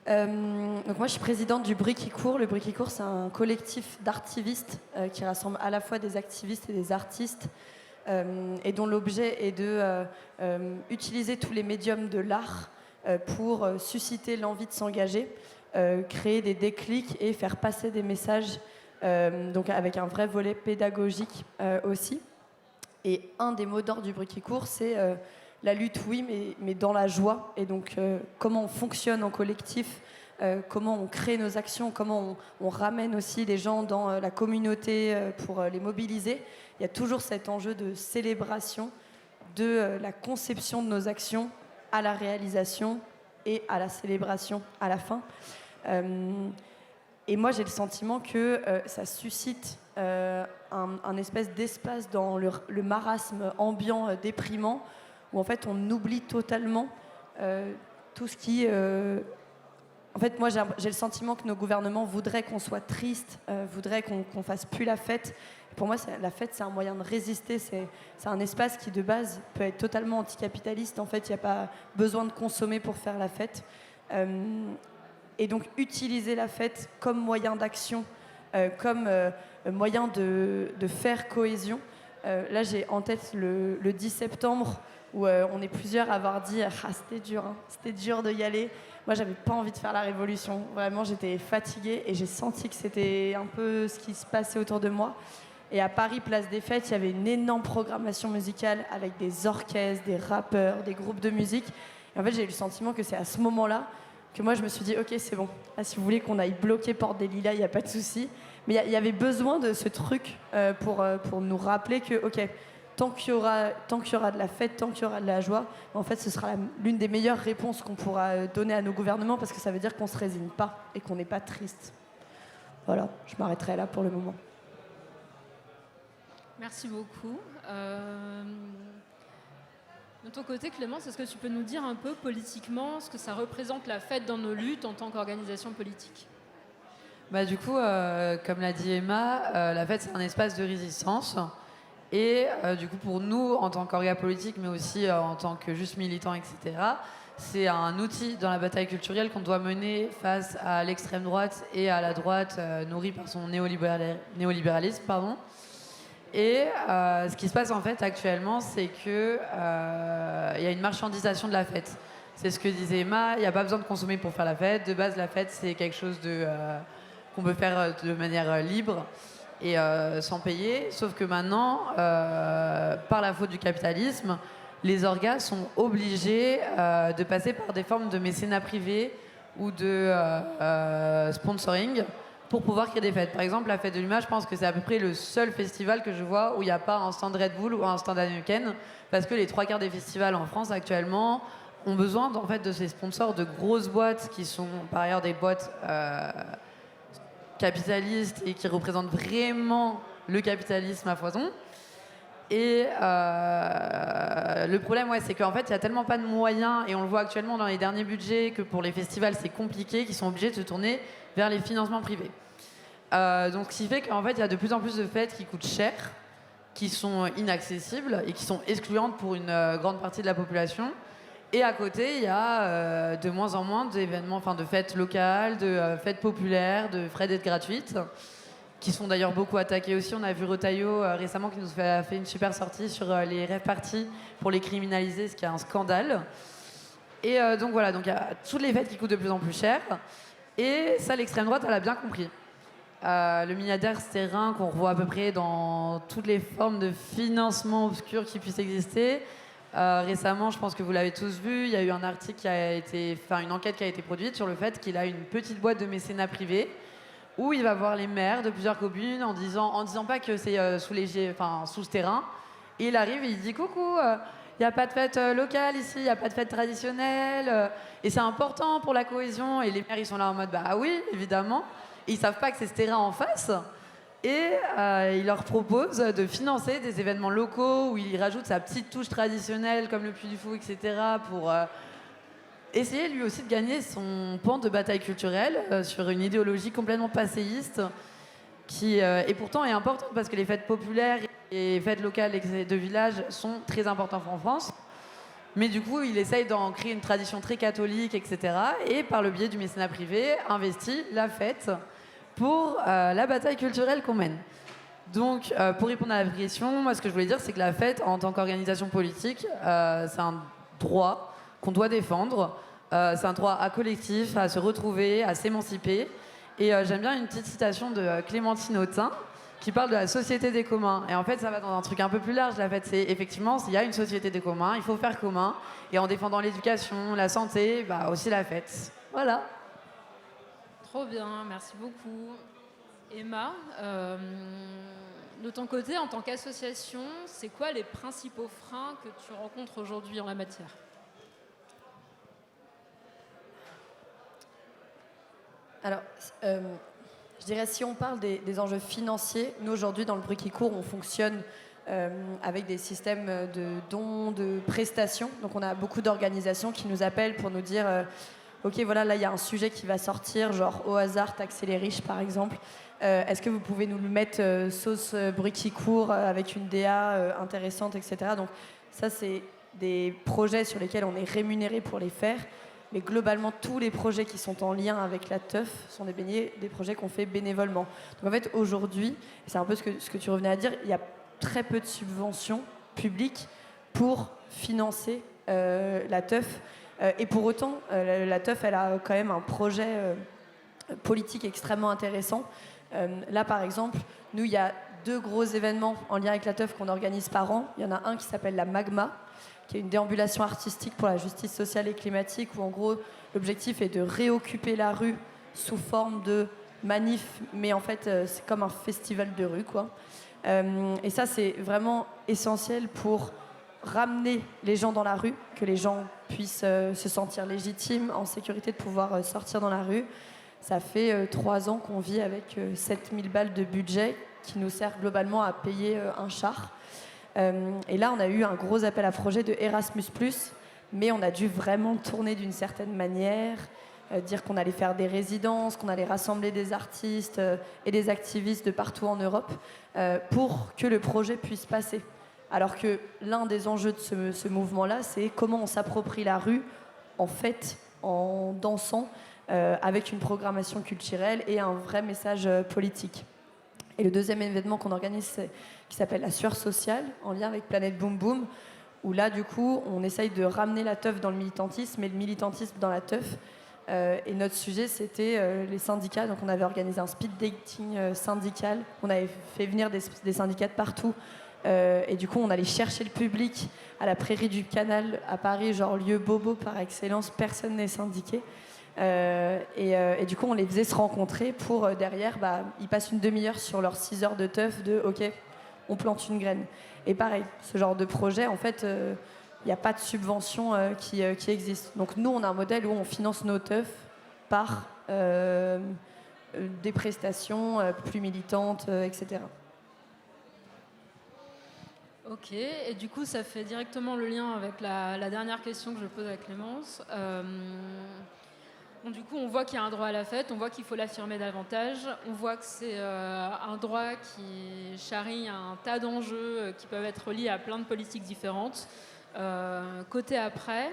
Donc moi, je suis présidente du Bruit qui court. Le Bruit qui court, c'est un collectif d'artivistes qui rassemble à la fois des activistes et des artistes et dont l'objet est de utiliser tous les médiums de l'art pour susciter l'envie de s'engager, créer des déclics et faire passer des messages, donc avec un vrai volet pédagogique aussi. Et un des mots d'ordre du Bruit qui court, c'est la lutte, oui, mais dans la joie. Et donc, comment on fonctionne en collectif, comment on crée nos actions, comment on ramène aussi les gens dans la communauté pour les mobiliser. Il y a toujours cet enjeu de célébration de la conception de nos actions à la réalisation et à la célébration à la fin. Et moi, j'ai le sentiment que ça suscite un espèce d'espace dans le marasme ambiant déprimant où en fait on oublie totalement tout ce qui en fait, moi, j'ai le sentiment que nos gouvernements voudraient qu'on soit triste, voudraient qu'on fasse plus la fête. Pour moi, la fête, c'est un moyen de résister. C'est un espace qui, de base, peut être totalement anticapitaliste. En fait, il n'y a pas besoin de consommer pour faire la fête. Et donc, utiliser la fête comme moyen d'action, comme moyen de faire cohésion. Là, j'ai en tête le 10 septembre, où on est plusieurs à avoir dit « Ah, c'était dur, hein, c'était dur de y aller ». Moi, j'avais pas envie de faire la révolution. Vraiment, j'étais fatiguée et j'ai senti que c'était un peu ce qui se passait autour de moi. Et à Paris, place des Fêtes, il y avait une énorme programmation musicale avec des orchestres, des rappeurs, des groupes de musique. Et en fait, j'ai eu le sentiment que c'est à ce moment-là que moi, je me suis dit, ok, c'est bon. Là, si vous voulez qu'on aille bloquer Porte des Lilas, il n'y a pas de souci. Mais il y avait besoin de ce truc pour nous rappeler que, ok, tant qu'il y aura de la fête, tant qu'il y aura de la joie, en fait, ce sera l'une des meilleures réponses qu'on pourra donner à nos gouvernements, parce que ça veut dire qu'on ne se résigne pas et qu'on n'est pas triste. Voilà, je m'arrêterai là pour le moment. Merci beaucoup. De ton côté, Clémence, est-ce que tu peux nous dire un peu politiquement ce que ça représente la fête dans nos luttes en tant qu'organisation politique ? Du coup, comme l'a dit Emma, la fête, c'est un espace de résistance. Et du coup, pour nous, en tant qu'orga politique, mais aussi en tant que juste militants, etc., c'est un outil dans la bataille culturelle qu'on doit mener face à l'extrême droite et à la droite nourrie par son néolibéralisme. Et ce qui se passe en fait actuellement, c'est qu'il y a une marchandisation de la fête. C'est ce que disait Emma, il n'y a pas besoin de consommer pour faire la fête. De base, la fête, c'est quelque chose qu'on peut faire de manière libre et sans payer. Sauf que maintenant, par la faute du capitalisme, les orgas sont obligés de passer par des formes de mécénat privé ou de sponsoring pour pouvoir créer des fêtes. Par exemple, la fête de l'UMA, je pense que c'est à peu près le seul festival que je vois où il n'y a pas un stand Red Bull ou un stand Heineken, parce que les 3/4 des festivals en France actuellement ont besoin en fait, de ces sponsors de grosses boîtes qui sont par ailleurs des boîtes capitalistes et qui représentent vraiment le capitalisme à foison. Et le problème, c'est qu'en fait, il n'y a tellement pas de moyens, et on le voit actuellement dans les derniers budgets, que pour les festivals, c'est compliqué, qu'ils sont obligés de se tourner vers les financements privés. Donc, ce qui fait qu'en fait, il y a de plus en plus de fêtes qui coûtent cher, qui sont inaccessibles et qui sont excluantes pour une grande partie de la population. Et à côté, il y a de moins en moins d'événements, enfin de fêtes locales, de fêtes populaires, de fêtes gratuites, qui sont d'ailleurs beaucoup attaquées aussi. On a vu Retailleau récemment qui nous a fait une super sortie sur les rave parties pour les criminaliser, ce qui est un scandale. Et donc voilà, donc il y a toutes les fêtes qui coûtent de plus en plus cher. Et ça, l'extrême droite, elle a bien compris. Le milliardaire Sterrin, qu'on revoit à peu près dans toutes les formes de financement obscur qui puissent exister. Récemment, je pense que vous l'avez tous vu, il y a eu un article une enquête qui a été produite sur le fait qu'il a une petite boîte de mécénat privé où il va voir les maires de plusieurs communes en disant pas que c'est sous ce terrain. Et il arrive et il dit coucou, il n'y a pas de fête locale ici, il n'y a pas de fête traditionnelle, et c'est important pour la cohésion. Et les maires, ils sont là en mode bah oui, évidemment. Et ils savent pas que c'est ce terrain en face. Et il leur propose de financer des événements locaux où il rajoute sa petite touche traditionnelle comme le Puy du Fou, etc. pour essayer lui aussi de gagner son pan de bataille culturelle sur une idéologie complètement passéiste qui et pourtant est importante parce que les fêtes populaires et les fêtes locales de village sont très importantes en France. Mais du coup, il essaye d'en créer une tradition très catholique, etc. Et par le biais du mécénat privé, investit la fête pour la bataille culturelle qu'on mène. Donc, pour répondre à la question, moi, ce que je voulais dire, c'est que la fête, en tant qu'organisation politique, c'est un droit qu'on doit défendre. C'est un droit à collectif, à se retrouver, à s'émanciper. Et j'aime bien une petite citation de Clémentine Autain qui parle de la société des communs. Et en fait, ça va dans un truc un peu plus large. La fête, c'est effectivement, s'il y a une société des communs, il faut faire commun. Et en défendant l'éducation, la santé, aussi la fête. Voilà. Trop bien, merci beaucoup. Emma, de ton côté, en tant qu'association, c'est quoi les principaux freins que tu rencontres aujourd'hui en la matière ? Alors, je dirais, si on parle des enjeux financiers, nous aujourd'hui dans le bruit qui court, on fonctionne avec des systèmes de dons, de prestations. Donc on a beaucoup d'organisations qui nous appellent pour nous dire ok, voilà, là il y a un sujet qui va sortir, genre au hasard, taxer les riches par exemple. Est-ce que vous pouvez nous le mettre sauce bruit qui court avec une DA intéressante, etc. Donc ça, c'est des projets sur lesquels on est rémunéré pour les faire. Mais globalement, tous les projets qui sont en lien avec la teuf sont des projets qu'on fait bénévolement. Donc en fait, aujourd'hui, c'est un peu ce que tu revenais à dire, il y a très peu de subventions publiques pour financer la teuf. Et pour autant, la teuf, elle a quand même un projet politique extrêmement intéressant. Là, par exemple, nous, il y a 2 gros événements en lien avec la teuf qu'on organise par an. Il y en a un qui s'appelle la Magma, qui est une déambulation artistique pour la justice sociale et climatique, où en gros, l'objectif est de réoccuper la rue sous forme de manif, mais en fait, c'est comme un festival de rue, quoi. Et ça, c'est vraiment essentiel pour ramener les gens dans la rue, que les gens puissent se sentir légitimes, en sécurité de pouvoir sortir dans la rue. Ça fait 3 ans qu'on vit avec 7000 balles de budget qui nous sert globalement à payer un char. Et là, on a eu un gros appel à projet de Erasmus+, mais on a dû vraiment tourner d'une certaine manière, dire qu'on allait faire des résidences, qu'on allait rassembler des artistes et des activistes de partout en Europe pour que le projet puisse passer. Alors que l'un des enjeux de ce mouvement-là, c'est comment on s'approprie la rue, en fait, en dansant, avec une programmation culturelle et un vrai message politique. Et le deuxième événement qu'on organise, qui s'appelle la sueur sociale, en lien avec Planète Boom Boom, où là, du coup, on essaye de ramener la teuf dans le militantisme et le militantisme dans la teuf. Et notre sujet, c'était les syndicats. Donc on avait organisé un speed dating syndical. On avait fait venir des syndicats de partout. Et du coup, on allait chercher le public à la Prairie du Canal à Paris, genre lieu bobo par excellence, personne n'est syndiqué. Et du coup, on les faisait se rencontrer pour derrière, ils passent une demi-heure sur leurs 6 heures de teuf de OK, on plante une graine. Et pareil, ce genre de projet, en fait, il n'y a pas de subvention qui existe. Donc nous, on a un modèle où on finance nos teufs par des prestations plus militantes, etc. Ok, et du coup, ça fait directement le lien avec la dernière question que je pose à Clémence. Bon, du coup, on voit qu'il y a un droit à la fête, on voit qu'il faut l'affirmer davantage, on voit que c'est un droit qui charrie un tas d'enjeux qui peuvent être liés à plein de politiques différentes. Côté après,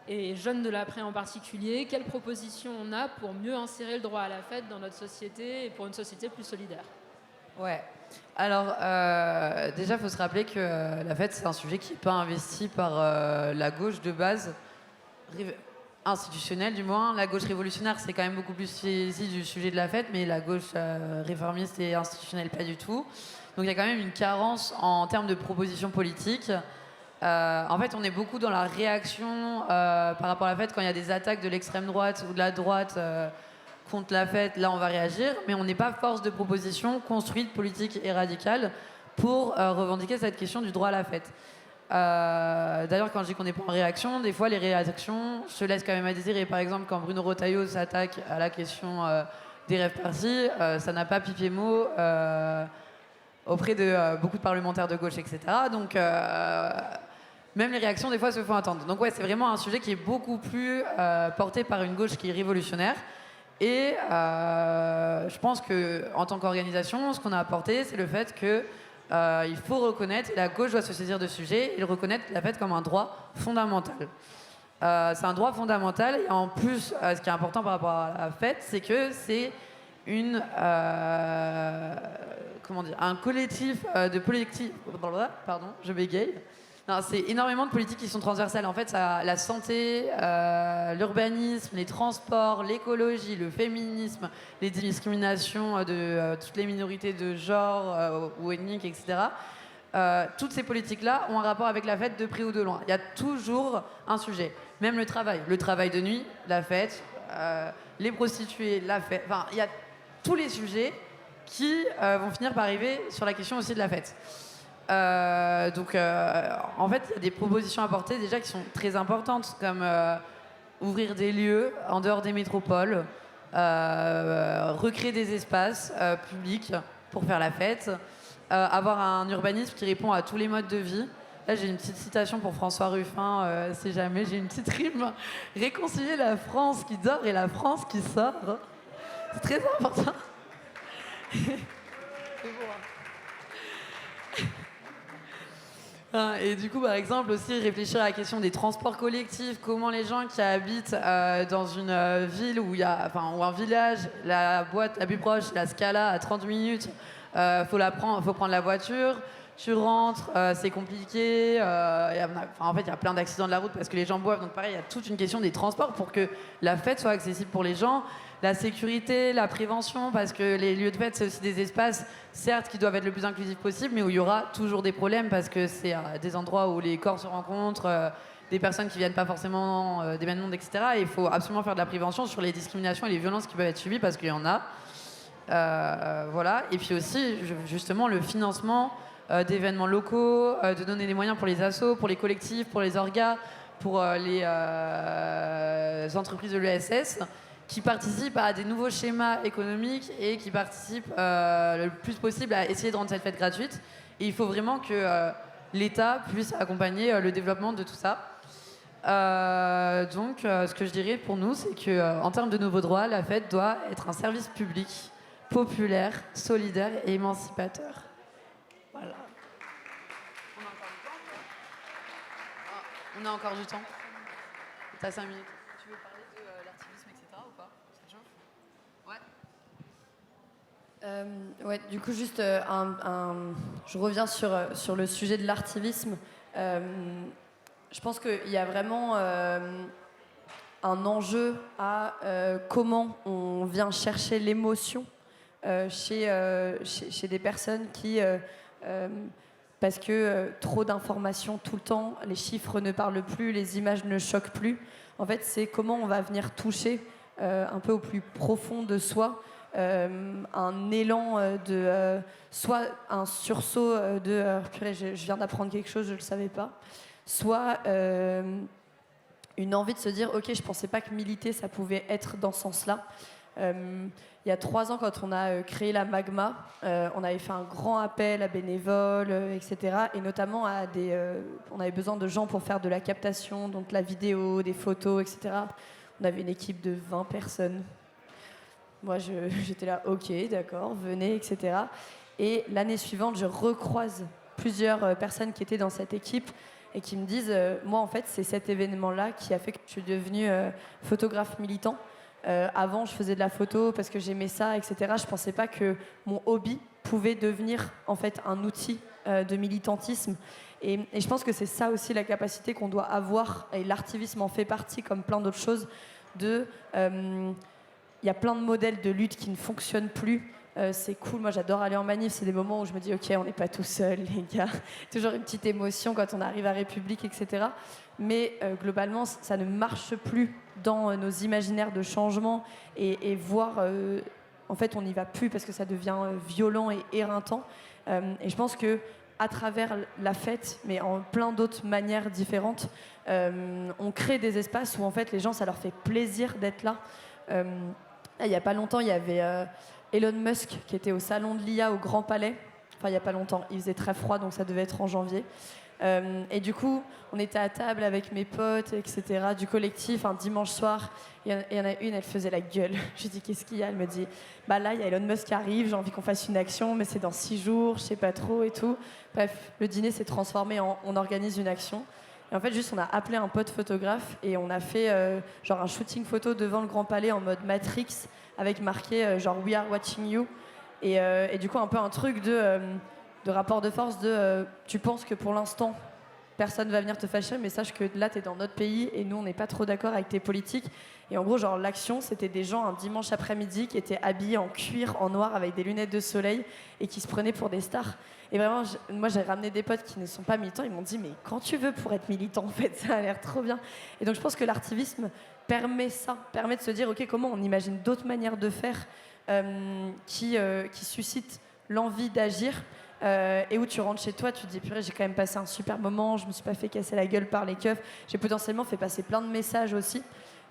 et jeunes de l'après en particulier, quelles propositions on a pour mieux insérer le droit à la fête dans notre société et pour une société plus solidaire? Ouais. Alors, déjà, il faut se rappeler que la fête, c'est un sujet qui n'est pas investi par la gauche de base, institutionnelle du moins. La gauche révolutionnaire, c'est quand même beaucoup plus saisie du sujet de la fête, mais la gauche réformiste et institutionnelle, pas du tout. Donc, il y a quand même une carence en termes de propositions politiques. En fait, on est beaucoup dans la réaction par rapport à la fête quand il y a des attaques de l'extrême droite ou de la droite contre la fête. Là, on va réagir, mais on n'est pas force de proposition construite, politique et radicale pour revendiquer cette question du droit à la fête. D'ailleurs, quand je dis qu'on n'est pas en réaction, des fois les réactions se laissent quand même à désirer. Par exemple, quand Bruno Retailleau s'attaque à la question des rêves partis, ça n'a pas piqué mot auprès de beaucoup de parlementaires de gauche, etc. Donc, même les réactions, des fois, se font attendre. Donc, ouais, c'est vraiment un sujet qui est beaucoup plus porté par une gauche qui est révolutionnaire. Et je pense qu'en tant qu'organisation, ce qu'on a apporté, c'est le fait que il faut reconnaître, et la gauche doit se saisir de ce sujet, et reconnaître la fête comme un droit fondamental. C'est un droit fondamental, et en plus, ce qui est important par rapport à la fête, c'est que c'est un collectif de politiques. Pardon, je bégaye. Non, c'est énormément de politiques qui sont transversales. En fait, ça, la santé, l'urbanisme, les transports, l'écologie, le féminisme, les discriminations de toutes les minorités de genre ou ethniques, etc. Toutes ces politiques-là ont un rapport avec la fête de près ou de loin. Il y a toujours un sujet. Même le travail de nuit, la fête, les prostituées, la fête. Enfin, il y a tous les sujets qui vont finir par arriver sur la question aussi de la fête. Donc, en fait, il y a des propositions apportées déjà qui sont très importantes, comme ouvrir des lieux en dehors des métropoles, recréer des espaces publics pour faire la fête, avoir un urbanisme qui répond à tous les modes de vie, Là, j'ai une petite citation pour François Ruffin, si jamais j'ai une petite rime. Réconcilier la France qui dort et la France qui sort. C'est très important. C'est bon, hein. Et du coup, par exemple, aussi réfléchir à la question des transports collectifs. Comment les gens qui habitent dans une ville où il y a, ou un village, la boîte la plus proche, la Scala, à 30 minutes, faut prendre la voiture. Tu rentres, c'est compliqué. En fait, il y a plein d'accidents de la route parce que les gens boivent. Donc, pareil, il y a toute une question des transports pour que la fête soit accessible pour les gens. La sécurité, la prévention, parce que les lieux de fête, c'est aussi des espaces, certes, qui doivent être le plus inclusifs possible, mais où il y aura toujours des problèmes parce que c'est des endroits où les corps se rencontrent, des personnes qui viennent pas forcément des mêmes mondes, etc. Et il faut absolument faire de la prévention sur les discriminations et les violences qui peuvent être subies parce qu'il y en a. Voilà. Et puis aussi, justement, le financement d'événements locaux, de donner des moyens pour les assos, pour les collectifs, pour les orgas, pour les entreprises de l'ESS, qui participent à des nouveaux schémas économiques et qui participent le plus possible à essayer de rendre cette fête gratuite. Et il faut vraiment que l'État puisse accompagner le développement de tout ça. Donc, ce que je dirais pour nous, c'est qu'en termes de nouveaux droits, la fête doit être un service public, populaire, solidaire et émancipateur. Voilà. On a encore du temps. T'as 5 minutes. Tu veux parler de l'artivisme, etc. ou pas? Ça chauffe? Ouais. Ouais, du coup, juste je reviens sur le sujet de l'artivisme. Je pense qu'il y a vraiment un enjeu à comment on vient chercher l'émotion chez des personnes qui, parce que trop d'informations tout le temps, les chiffres ne parlent plus, les images ne choquent plus. En fait, c'est comment on va venir toucher un peu au plus profond de soi, un élan soit un sursaut purée, je viens d'apprendre quelque chose, je ne le savais pas, soit une envie de se dire ok, je ne pensais pas que militer ça pouvait être dans ce sens-là. Il y a 3 ans, quand on a créé la Magma, on avait fait un grand appel à bénévoles, etc. Et notamment on avait besoin de gens pour faire de la captation, donc la vidéo, des photos, etc. On avait une équipe de 20 personnes. Moi, j'étais là, ok, d'accord, venez, etc. Et l'année suivante, je recroise plusieurs personnes qui étaient dans cette équipe et qui me disent, moi, en fait, c'est cet événement-là qui a fait que je suis devenue photographe militant. Avant, je faisais de la photo parce que j'aimais ça, etc. Je ne pensais pas que mon hobby pouvait devenir en fait un outil de militantisme. Et je pense que c'est ça aussi la capacité qu'on doit avoir, et l'artivisme en fait partie, comme plein d'autres choses. Il y a plein de modèles de lutte qui ne fonctionnent plus. C'est cool, moi j'adore aller en manif, c'est des moments où je me dis ok, on n'est pas tout seul les gars. Toujours une petite émotion quand on arrive à République, etc. Mais globalement ça ne marche plus dans nos imaginaires de changement et voir en fait on n'y va plus parce que ça devient violent et éreintant. Et je pense que à travers la fête, mais en plein d'autres manières différentes, on crée des espaces où en fait les gens, ça leur fait plaisir d'être là. Il n'y a pas longtemps, il y avait Elon Musk qui était au salon de l'IA au Grand Palais. Enfin, il n'y a pas longtemps, il faisait très froid, donc ça devait être en janvier. Et du coup, on était à table avec mes potes, etc., du collectif, un dimanche soir. Il y en a une, elle faisait la gueule. Je lui dis, qu'est-ce qu'il y a? Elle me dit, bah là, il y a Elon Musk qui arrive, j'ai envie qu'on fasse une action, mais c'est dans 6 jours, je sais pas trop et tout. Bref, le dîner s'est transformé en on organise une action. Et en fait, juste, on a appelé un pote photographe et on a fait genre un shooting photo devant le Grand Palais en mode Matrix, avec marqué genre We are watching you. Et du coup, un peu un truc de rapport de force tu penses que pour l'instant, personne va venir te fâcher, mais sache que là, tu es dans notre pays et nous, on n'est pas trop d'accord avec tes politiques. Et en gros, genre, l'action, c'était des gens un dimanche après-midi qui étaient habillés en cuir, en noir, avec des lunettes de soleil et qui se prenaient pour des stars. Et vraiment, moi, j'ai ramené des potes qui ne sont pas militants. Ils m'ont dit, mais quand tu veux pour être militant, en fait, ça a l'air trop bien. Et donc, je pense que l'artivisme permet ça, permet de se dire, OK, comment on imagine d'autres manières de faire qui suscitent l'envie d'agir. Et où tu rentres chez toi, tu te dis purée, j'ai quand même passé un super moment, je me suis pas fait casser la gueule par les keufs, j'ai potentiellement fait passer plein de messages aussi,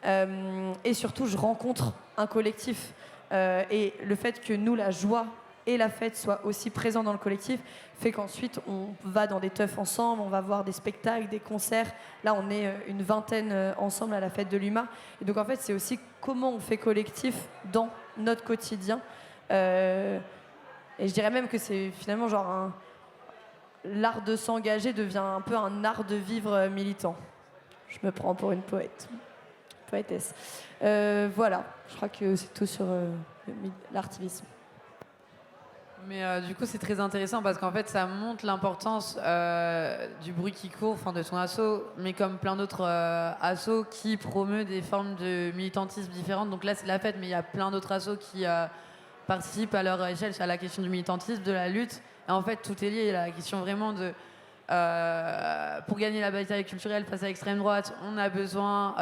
et surtout je rencontre un collectif, et le fait que nous, la joie et la fête soient aussi présents dans le collectif, fait qu'ensuite on va dans des teufs ensemble, on va voir des spectacles, des concerts. Là, on est une vingtaine ensemble à la fête de l'UMA. Et donc en fait, c'est aussi comment on fait collectif dans notre quotidien. Et je dirais même que c'est finalement genre l'art de s'engager devient un peu un art de vivre militant. Je me prends pour une poétesse. Voilà, je crois que c'est tout sur l'artivisme. Mais du coup, c'est très intéressant parce qu'en fait, ça montre l'importance du bruit qui court, enfin de ton asso, mais comme plein d'autres assos qui promeut des formes de militantisme différentes. Donc là, c'est la fête, mais il y a plein d'autres assos qui participent à leur échelle à la question du militantisme, de la lutte. Et en fait, tout est lié. La question vraiment de pour gagner la bataille culturelle face à l'extrême droite, on a besoin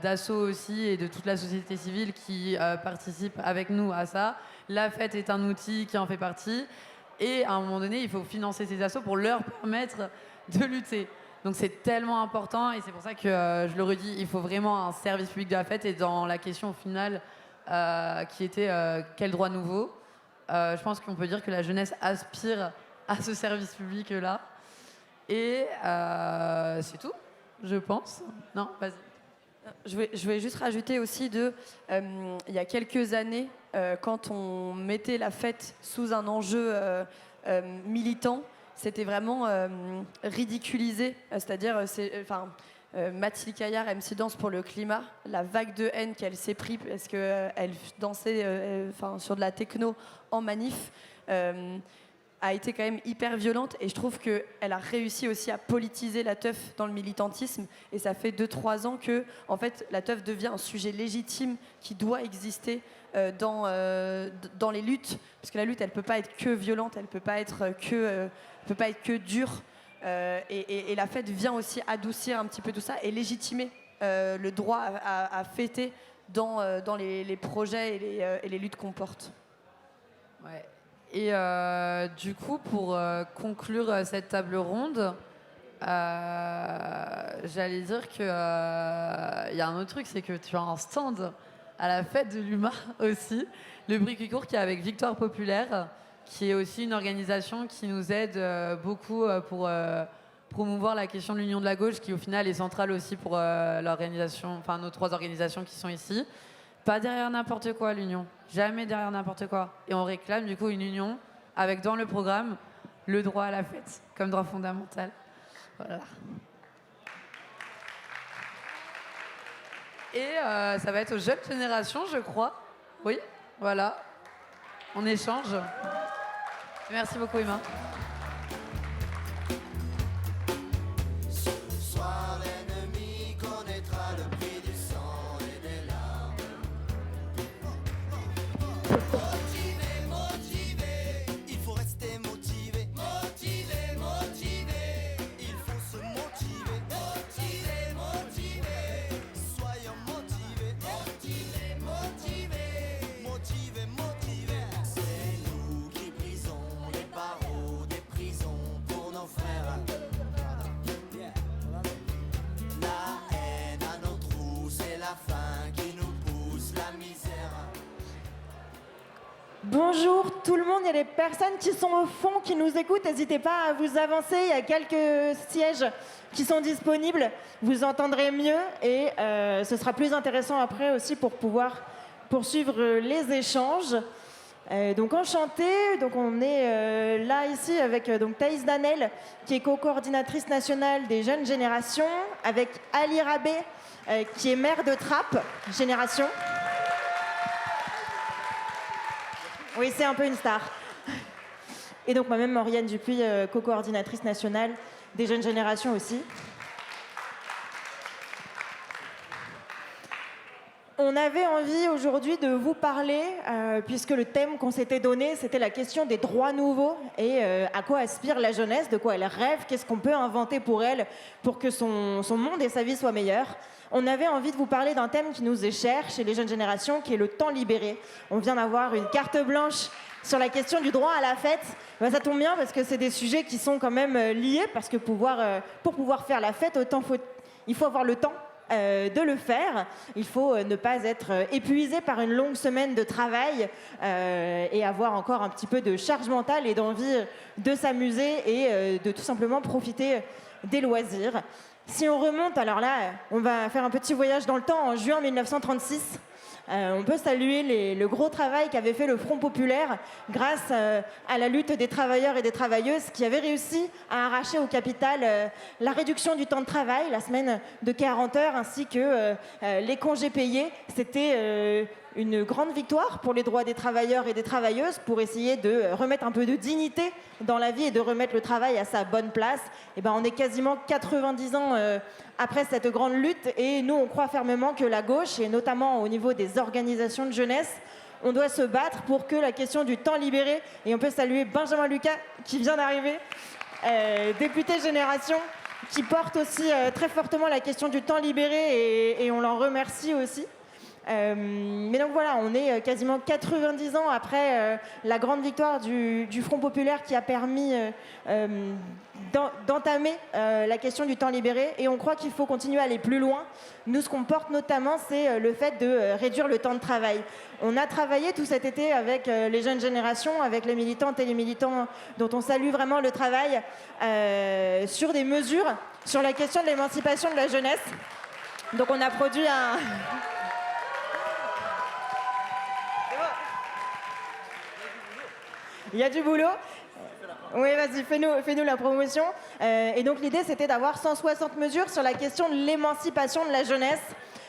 d'assos aussi et de toute la société civile qui participe avec nous à ça. La fête est un outil qui en fait partie. Et à un moment donné, il faut financer ces assos pour leur permettre de lutter. Donc c'est tellement important et c'est pour ça que je le redis, il faut vraiment un service public de la fête. Et dans la question finale qui était quel droit nouveau, je pense qu'on peut dire que la jeunesse aspire à ce service public-là. Et c'est tout, je pense. Non, vas-y. Je vais juste rajouter aussi il y a quelques années, quand on mettait la fête sous un enjeu militant, c'était vraiment ridiculisé. C'est-à-dire, Mathilde Caillard, MC Danse pour le climat, la vague de haine qu'elle s'est prise parce qu'elle dansait sur de la techno en manif, a été quand même hyper violente et je trouve qu'elle a réussi aussi à politiser la teuf dans le militantisme et ça fait 2-3 ans que en fait, la teuf devient un sujet légitime qui doit exister dans les luttes parce que la lutte elle peut pas être que violente, elle peut pas être que dure et la fête vient aussi adoucir un petit peu tout ça et légitimer le droit à fêter dans les projets et les luttes qu'on porte. Ouais. Et du coup, pour conclure cette table ronde, j'allais dire qu'il y a un autre truc, c'est que tu as un stand à la fête de l'UMA aussi, le bruit qui court, qui est avec Victoire Populaire, qui est aussi une organisation qui nous aide beaucoup pour promouvoir la question de l'union de la gauche, qui au final est centrale aussi pour l'organisation, enfin nos 3 organisations qui sont ici. Pas derrière n'importe quoi, l'union. Jamais derrière n'importe quoi. Et on réclame du coup une union avec dans le programme le droit à la fête comme droit fondamental. Voilà. Et ça va être aux jeunes générations, je crois. Oui, voilà. On échange. Merci beaucoup, Emma. Bonjour tout le monde, il y a des personnes qui sont au fond, qui nous écoutent. N'hésitez pas à vous avancer, il y a quelques sièges qui sont disponibles. Vous entendrez mieux et ce sera plus intéressant après aussi pour pouvoir poursuivre les échanges. Donc enchantée, donc on est là ici avec donc Thaïs Danel qui est co-coordinatrice nationale des jeunes générations, avec Ali Rabé qui est maire de Trappes, Génération. Oui, c'est un peu une star. Et donc moi-même, Mauriane Dupuis, co-coordinatrice nationale des jeunes générations aussi. On avait envie aujourd'hui de vous parler, puisque le thème qu'on s'était donné, c'était la question des droits nouveaux et à quoi aspire la jeunesse, de quoi elle rêve, qu'est-ce qu'on peut inventer pour elle pour que son monde et sa vie soient meilleurs. On avait envie de vous parler d'un thème qui nous est cher chez les jeunes générations, qui est le temps libéré. On vient d'avoir une carte blanche sur la question du droit à la fête. Ben, ça tombe bien parce que c'est des sujets qui sont quand même liés, parce que pour pouvoir faire la fête, il faut avoir le temps de le faire. Il faut ne pas être épuisé par une longue semaine de travail et avoir encore un petit peu de charge mentale et d'envie de s'amuser et de tout simplement profiter des loisirs. Si on remonte, alors là, on va faire un petit voyage dans le temps, en juin 1936. On peut saluer le gros travail qu'avait fait le Front populaire grâce à la lutte des travailleurs et des travailleuses qui avaient réussi à arracher au capital la réduction du temps de travail, la semaine de 40 heures, ainsi que les congés payés. C'était une grande victoire pour les droits des travailleurs et des travailleuses, pour essayer de remettre un peu de dignité dans la vie et de remettre le travail à sa bonne place. Et ben, on est quasiment 90 ans après cette grande lutte, et nous, on croit fermement que la gauche, et notamment au niveau des organisations de jeunesse, on doit se battre pour que la question du temps libéré, et on peut saluer Benjamin Lucas qui vient d'arriver, député Génération, qui porte aussi très fortement la question du temps libéré, et on l'en remercie aussi. Mais donc voilà, on est quasiment 90 ans après la grande victoire du Front populaire qui a permis d'entamer la question du temps libéré, et on croit qu'il faut continuer à aller plus loin. Nous, ce qu'on porte notamment, c'est le fait de réduire le temps de travail. On a travaillé tout cet été avec les jeunes générations, avec les militantes et les militants dont on salue vraiment le travail, sur des mesures sur la question de l'émancipation de la jeunesse. Donc on a produit un... Il y a du boulot. Oui, vas-y, fais-nous la promotion. Et donc l'idée, c'était d'avoir 160 mesures sur la question de l'émancipation de la jeunesse.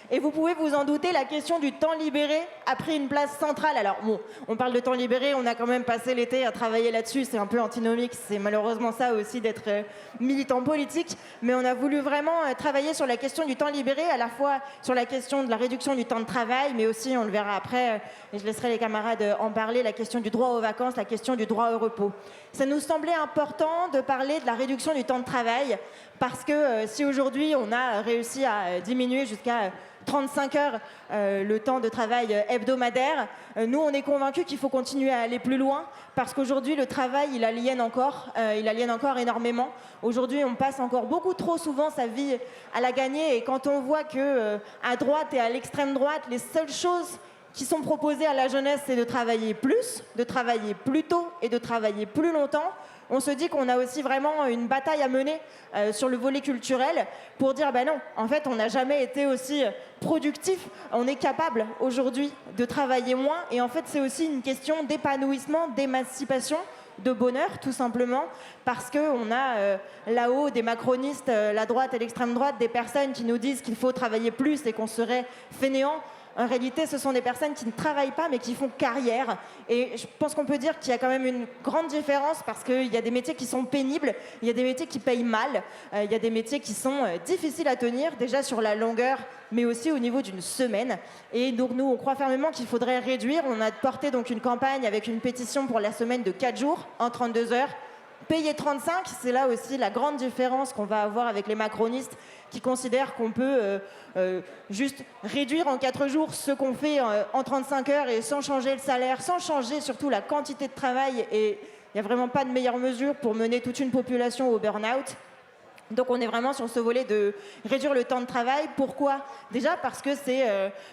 Et vous pouvez vous en douter, la question du temps libéré a pris une place centrale. Alors bon, on parle de temps libéré, on a quand même passé l'été à travailler là-dessus, c'est un peu antinomique, c'est malheureusement ça aussi d'être militant politique, mais on a voulu vraiment travailler sur la question du temps libéré, à la fois sur la question de la réduction du temps de travail, mais aussi, on le verra après, et je laisserai les camarades en parler, la question du droit aux vacances, la question du droit au repos. Ça nous semblait important de parler de la réduction du temps de travail, parce que si aujourd'hui on a réussi à diminuer jusqu'à 35 heures le temps de travail hebdomadaire, nous on est convaincus qu'il faut continuer à aller plus loin, parce qu'aujourd'hui le travail il aliène encore énormément. Aujourd'hui on passe encore beaucoup trop souvent sa vie à la gagner, et quand on voit que à droite et à l'extrême droite, les seules choses qui sont proposées à la jeunesse, c'est de travailler plus, de travailler plus tôt et de travailler plus longtemps, on se dit qu'on a aussi vraiment une bataille à mener sur le volet culturel pour dire ben non, en fait on n'a jamais été aussi productif, on est capable aujourd'hui de travailler moins, et en fait c'est aussi une question d'épanouissement, d'émancipation, de bonheur tout simplement, parce qu'on a là-haut des macronistes, la droite et l'extrême droite, des personnes qui nous disent qu'il faut travailler plus et qu'on serait fainéant. En réalité, ce sont des personnes qui ne travaillent pas, mais qui font carrière. Et je pense qu'on peut dire qu'il y a quand même une grande différence, parce qu'il y a des métiers qui sont pénibles, il y a des métiers qui payent mal, il y a des métiers qui sont difficiles à tenir, déjà sur la longueur, mais aussi au niveau d'une semaine. Et donc nous, on croit fermement qu'il faudrait réduire. On a porté donc une campagne avec une pétition pour la semaine de 4 jours, en 32 heures. Payer 35, c'est là aussi la grande différence qu'on va avoir avec les macronistes, qui considèrent qu'on peut juste réduire en 4 jours ce qu'on fait en 35 heures, et sans changer le salaire, sans changer surtout la quantité de travail. Et il n'y a vraiment pas de meilleure mesure pour mener toute une population au burn-out. Donc on est vraiment sur ce volet de réduire le temps de travail. Pourquoi ? Déjà parce que c'est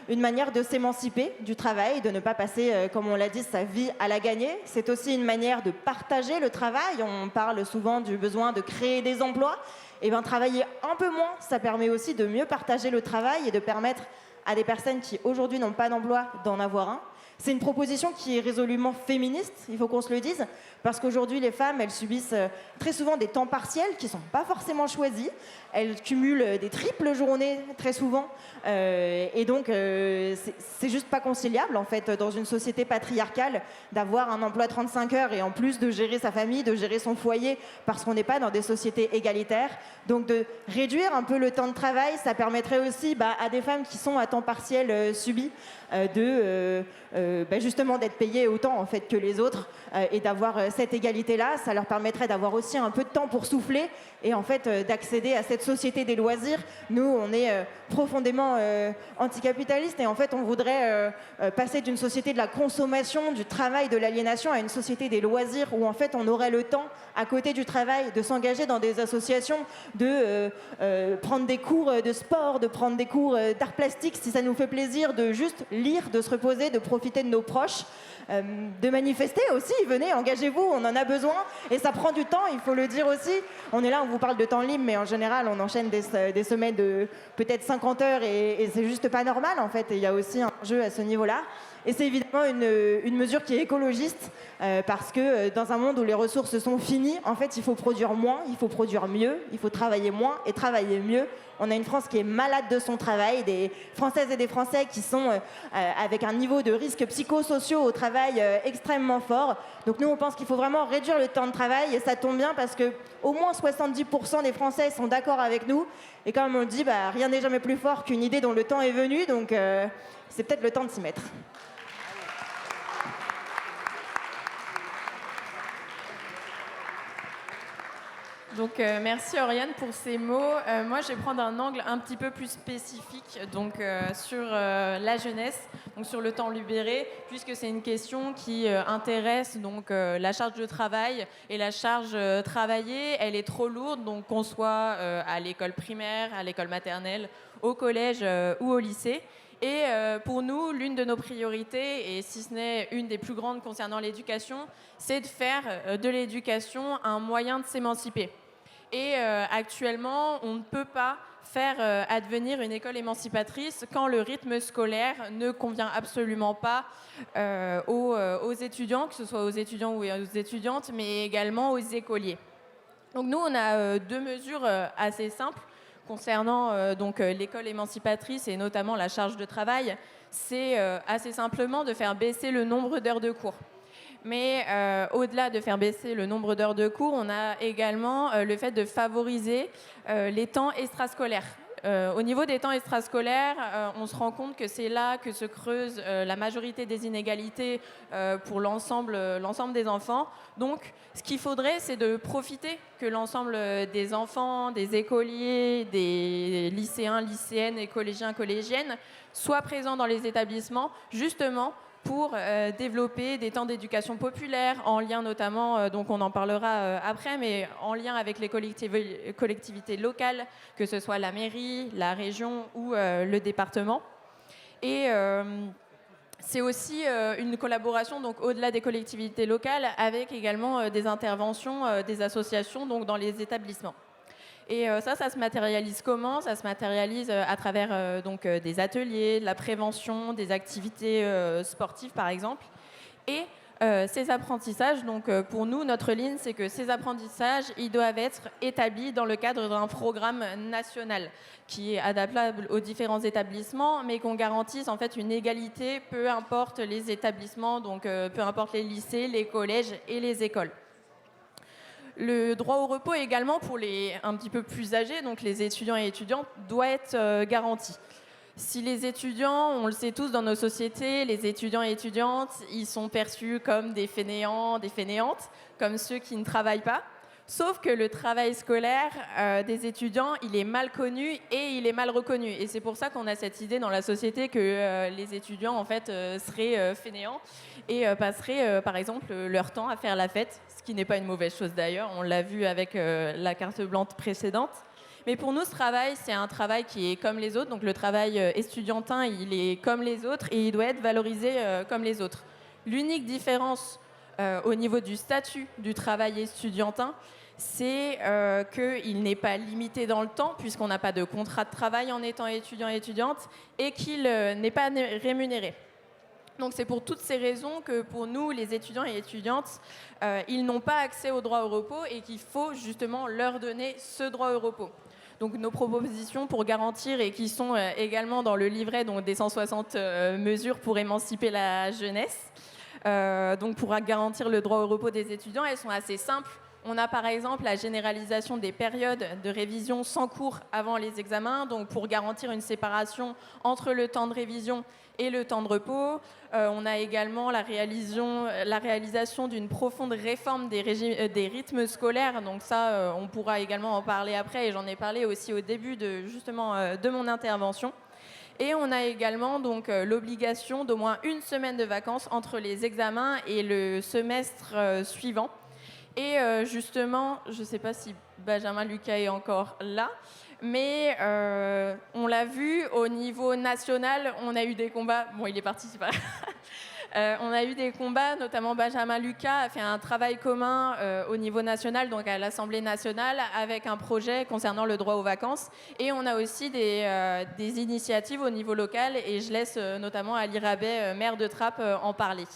une manière de s'émanciper du travail, de ne pas passer, comme on l'a dit, sa vie à la gagner. C'est aussi une manière de partager le travail. On parle souvent du besoin de créer des emplois. Et bien travailler un peu moins, ça permet aussi de mieux partager le travail et de permettre à des personnes qui aujourd'hui n'ont pas d'emploi d'en avoir un. C'est une proposition qui est résolument féministe, il faut qu'on se le dise, parce qu'aujourd'hui les femmes, elles subissent très souvent des temps partiels qui ne sont pas forcément choisis. Elles cumulent des triples journées très souvent, et donc c'est juste pas conciliable en fait dans une société patriarcale d'avoir un emploi 35 heures et en plus de gérer sa famille, de gérer son foyer, parce qu'on n'est pas dans des sociétés égalitaires. Donc de réduire un peu le temps de travail, ça permettrait aussi à des femmes qui sont à temps partiel subi de justement d'être payés autant en fait que les autres et d'avoir cette égalité-là. Ça leur permettrait d'avoir aussi un peu de temps pour souffler et en fait d'accéder à cette société des loisirs. Nous, on est profondément anticapitaliste et en fait on voudrait passer d'une société de la consommation, du travail, de l'aliénation à une société des loisirs où en fait on aurait le temps à côté du travail de s'engager dans des associations, de prendre des cours de sport, de prendre des cours d'art plastique si ça nous fait plaisir, de juste lire, de se reposer, de profiter de nos proches, de manifester aussi. Venez, engagez-vous, on en a besoin et ça prend du temps, il faut le dire aussi. On est là, on vous parle de temps libre, mais en général on enchaîne des semaines de peut-être 50 heures et c'est juste pas normal en fait. Et il y a aussi un jeu à ce niveau-là. Et c'est évidemment une mesure qui est écologiste parce que dans un monde où les ressources sont finies, en fait, il faut produire moins, il faut produire mieux, il faut travailler moins et travailler mieux. On a une France qui est malade de son travail, des Françaises et des Français qui sont avec un niveau de risques psychosociaux au travail extrêmement fort. Donc nous, on pense qu'il faut vraiment réduire le temps de travail et ça tombe bien parce que au moins 70% des Français sont d'accord avec nous. Et comme on le dit, rien n'est jamais plus fort qu'une idée dont le temps est venu. Donc c'est peut-être le temps de s'y mettre. Donc merci Oriane pour ces mots. Moi je vais prendre un angle un petit peu plus spécifique donc, sur la jeunesse, donc sur le temps libéré, puisque c'est une question qui intéresse donc, la charge de travail et la charge travaillée, elle est trop lourde, donc qu'on soit à l'école primaire, à l'école maternelle, au collège ou au lycée. Et pour nous, l'une de nos priorités, et si ce n'est une des plus grandes concernant l'éducation, c'est de faire de l'éducation un moyen de s'émanciper. Et actuellement, on ne peut pas faire advenir une école émancipatrice quand le rythme scolaire ne convient absolument pas aux étudiants, que ce soit aux étudiants ou aux étudiantes, mais également aux écoliers. Donc nous, on a deux mesures assez simples concernant donc, l'école émancipatrice et notamment la charge de travail. C'est assez simplement de faire baisser le nombre d'heures de cours. Mais au-delà de faire baisser le nombre d'heures de cours, on a également le fait de favoriser les temps extrascolaires. Au niveau des temps extrascolaires, on se rend compte que c'est là que se creuse la majorité des inégalités pour l'ensemble des enfants. Donc, ce qu'il faudrait, c'est de profiter que l'ensemble des enfants, des écoliers, des lycéens, lycéennes et collégiens, collégiennes soient présents dans les établissements, justement, pour développer des temps d'éducation populaire, en lien notamment, donc on en parlera après, mais en lien avec les collectivités locales, que ce soit la mairie, la région ou le département. Et c'est aussi une collaboration, donc au-delà des collectivités locales, avec également des interventions des associations donc, dans les établissements. Et ça se matérialise comment ? Ça se matérialise à travers donc, des ateliers, de la prévention, des activités sportives par exemple. Et ces apprentissages, donc pour nous, notre ligne, c'est que ces apprentissages, ils doivent être établis dans le cadre d'un programme national qui est adaptable aux différents établissements, mais qu'on garantisse en fait une égalité, peu importe les établissements, donc peu importe les lycées, les collèges et les écoles. Le droit au repos également pour les un petit peu plus âgés, donc les étudiants et étudiantes, doit être garanti. Si les étudiants, on le sait tous dans nos sociétés, les étudiants et étudiantes, ils sont perçus comme des fainéants, des fainéantes, comme ceux qui ne travaillent pas. Sauf que le travail scolaire des étudiants, il est mal connu et il est mal reconnu. Et c'est pour ça qu'on a cette idée dans la société que les étudiants, en fait, seraient fainéants et passeraient, par exemple, leur temps à faire la fête, ce qui n'est pas une mauvaise chose d'ailleurs. On l'a vu avec la carte blanche précédente. Mais pour nous, ce travail, c'est un travail qui est comme les autres. Donc le travail estudiantin, il est comme les autres et il doit être valorisé comme les autres. L'unique différence au niveau du statut du travail estudiantin, c'est qu'il n'est pas limité dans le temps, puisqu'on n'a pas de contrat de travail en étant étudiant et étudiante, et qu'il n'est pas rémunéré. Donc c'est pour toutes ces raisons que pour nous, les étudiants et étudiantes, ils n'ont pas accès au droit au repos et qu'il faut justement leur donner ce droit au repos. Donc nos propositions pour garantir et qui sont également dans le livret donc des 160 mesures pour émanciper la jeunesse, donc pour garantir le droit au repos des étudiants, elles sont assez simples. On a par exemple la généralisation des périodes de révision sans cours avant les examens, donc pour garantir une séparation entre le temps de révision et le temps de repos. On a également la réalisation d'une profonde réforme des rythmes scolaires. Donc ça, on pourra également en parler après, et j'en ai parlé aussi au début de mon intervention. Et on a également donc l'obligation d'au moins une semaine de vacances entre les examens et le semestre suivant. Et justement, je ne sais pas si Benjamin Lucas est encore là, mais on l'a vu au niveau national, on a eu des combats. Bon, il est parti, c'est pas grave. On a eu des combats, notamment Benjamin Lucas a fait un travail commun au niveau national, donc à l'Assemblée nationale, avec un projet concernant le droit aux vacances. Et on a aussi des initiatives au niveau local, et je laisse notamment Ali Rabet, maire de Trappes, en parler.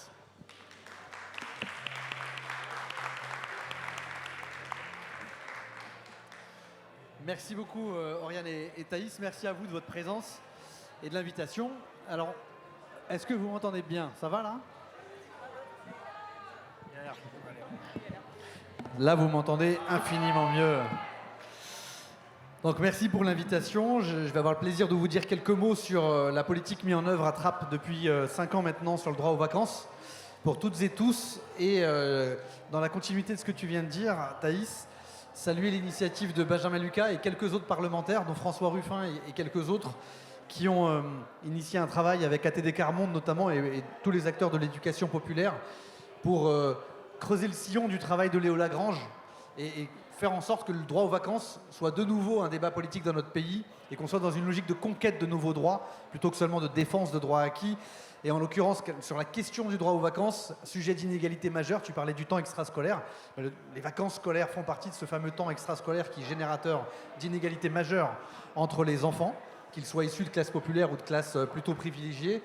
Merci beaucoup Oriane et Thaïs, merci à vous de votre présence et de l'invitation. Alors, est-ce que vous m'entendez bien? Ça va là? Là, vous m'entendez infiniment mieux. Donc merci pour l'invitation. Je vais avoir le plaisir de vous dire quelques mots sur la politique mise en œuvre à Trappes depuis 5 ans maintenant sur le droit aux vacances pour toutes et tous. Et dans la continuité de ce que tu viens de dire, Thaïs, saluer l'initiative de Benjamin Lucas et quelques autres parlementaires, dont François Ruffin et quelques autres, qui ont initié un travail avec ATD Quart Monde notamment et tous les acteurs de l'éducation populaire pour creuser le sillon du travail de Léo Lagrange et faire en sorte que le droit aux vacances soit de nouveau un débat politique dans notre pays et qu'on soit dans une logique de conquête de nouveaux droits plutôt que seulement de défense de droits acquis. Et en l'occurrence, sur la question du droit aux vacances, sujet d'inégalité majeure, tu parlais du temps extrascolaire. Les vacances scolaires font partie de ce fameux temps extrascolaire qui est générateur d'inégalité majeure entre les enfants, qu'ils soient issus de classes populaires ou de classes plutôt privilégiées.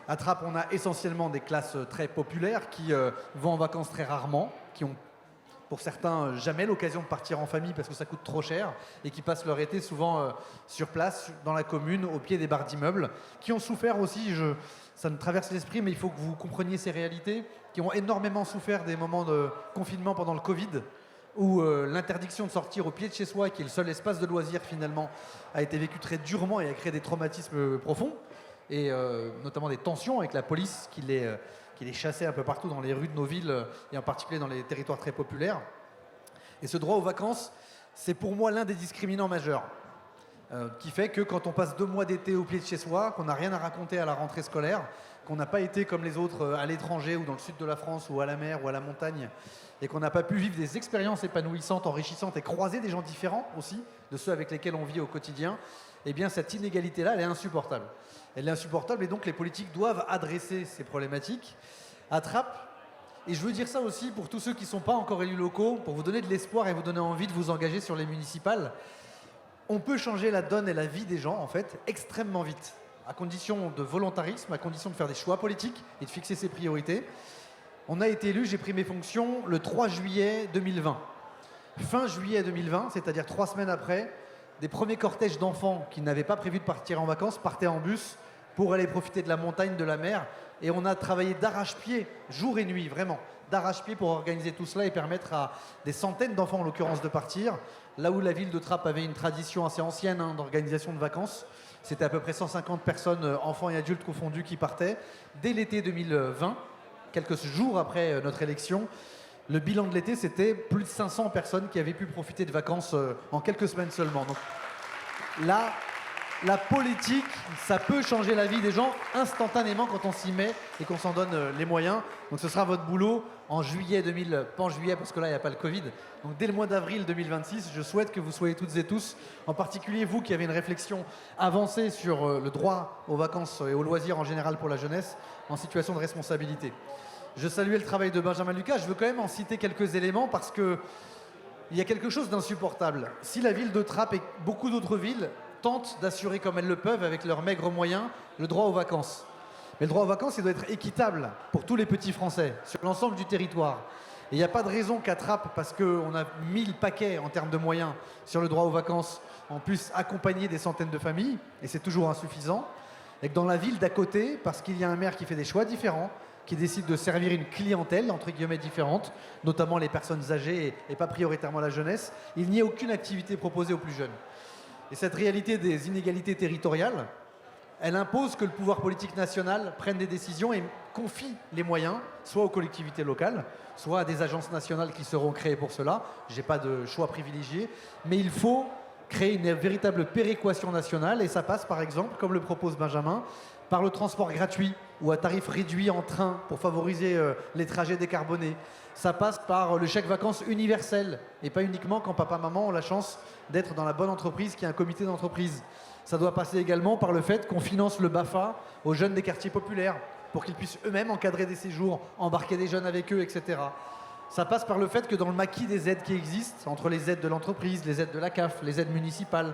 À Trappes, on a essentiellement des classes très populaires qui vont en vacances très rarement, qui ont pour certains jamais l'occasion de partir en famille parce que ça coûte trop cher et qui passent leur été souvent sur place, dans la commune, au pied des barres d'immeubles, qui ont souffert aussi, ça me traverse l'esprit, mais il faut que vous compreniez ces réalités, qui ont énormément souffert des moments de confinement pendant le Covid, où l'interdiction de sortir au pied de chez soi, qui est le seul espace de loisirs finalement, a été vécue très durement et a créé des traumatismes profonds, et notamment des tensions avec la police qui les chassait un peu partout dans les rues de nos villes, et en particulier dans les territoires très populaires. Et ce droit aux vacances, c'est pour moi l'un des discriminants majeurs, qui fait que quand on passe 2 mois d'été au pied de chez soi, qu'on n'a rien à raconter à la rentrée scolaire, qu'on n'a pas été comme les autres à l'étranger ou dans le sud de la France ou à la mer ou à la montagne, et qu'on n'a pas pu vivre des expériences épanouissantes, enrichissantes et croiser des gens différents aussi de ceux avec lesquels on vit au quotidien, eh bien cette inégalité-là, elle est insupportable. Elle est insupportable et donc les politiques doivent adresser ces problématiques. À Trappes, et je veux dire ça aussi pour tous ceux qui ne sont pas encore élus locaux, pour vous donner de l'espoir et vous donner envie de vous engager sur les municipales, on peut changer la donne et la vie des gens, en fait, extrêmement vite, à condition de volontarisme, à condition de faire des choix politiques et de fixer ses priorités. On a été élu, j'ai pris mes fonctions le 3 juillet 2020. Fin juillet 2020, c'est-à-dire 3 semaines après, des premiers cortèges d'enfants qui n'avaient pas prévu de partir en vacances partaient en bus pour aller profiter de la montagne, de la mer. Et on a travaillé d'arrache-pied, jour et nuit, vraiment, d'arrache-pied pour organiser tout cela et permettre à des centaines d'enfants, en l'occurrence, de partir. Là où la ville de Trappes avait une tradition assez ancienne d'organisation de vacances, c'était à peu près 150 personnes, enfants et adultes confondus, qui partaient. Dès l'été 2020, quelques jours après notre élection, le bilan de l'été, c'était plus de 500 personnes qui avaient pu profiter de vacances en quelques semaines seulement. Donc là, la politique, ça peut changer la vie des gens instantanément quand on s'y met et qu'on s'en donne les moyens. Donc ce sera votre boulot en juillet 2000, pas en juillet parce que là il n'y a pas le Covid. Donc dès le mois d'avril 2026, je souhaite que vous soyez toutes et tous, en particulier vous qui avez une réflexion avancée sur le droit aux vacances et aux loisirs en général pour la jeunesse, en situation de responsabilité. Je saluais le travail de Benjamin Lucas, je veux quand même en citer quelques éléments parce que il y a quelque chose d'insupportable. Si la ville de Trappes et beaucoup d'autres villes tentent d'assurer comme elles le peuvent avec leurs maigres moyens le droit aux vacances. Mais le droit aux vacances, il doit être équitable pour tous les petits Français, sur l'ensemble du territoire. Et il n'y a pas de raison qu'à Trappes, parce qu'on a 1000 paquets en termes de moyens sur le droit aux vacances, on puisse accompagner des centaines de familles, et c'est toujours insuffisant. Et que dans la ville d'à côté, parce qu'il y a un maire qui fait des choix différents, qui décide de servir une clientèle, entre guillemets, différente, notamment les personnes âgées et pas prioritairement la jeunesse, il n'y a aucune activité proposée aux plus jeunes. Et cette réalité des inégalités territoriales, elle impose que le pouvoir politique national prenne des décisions et confie les moyens, soit aux collectivités locales, soit à des agences nationales qui seront créées pour cela. Je n'ai pas de choix privilégié, mais il faut créer une véritable péréquation nationale, et ça passe par exemple, comme le propose Benjamin, par le transport gratuit ou à tarif réduit en train pour favoriser les trajets décarbonés. Ça passe par le chèque vacances universel, et pas uniquement quand papa-maman ont la chance d'être dans la bonne entreprise qui a un comité d'entreprise. Ça doit passer également par le fait qu'on finance le BAFA aux jeunes des quartiers populaires pour qu'ils puissent eux-mêmes encadrer des séjours, embarquer des jeunes avec eux, etc. Ça passe par le fait que dans le maquis des aides qui existent, entre les aides de l'entreprise, les aides de la CAF, les aides municipales,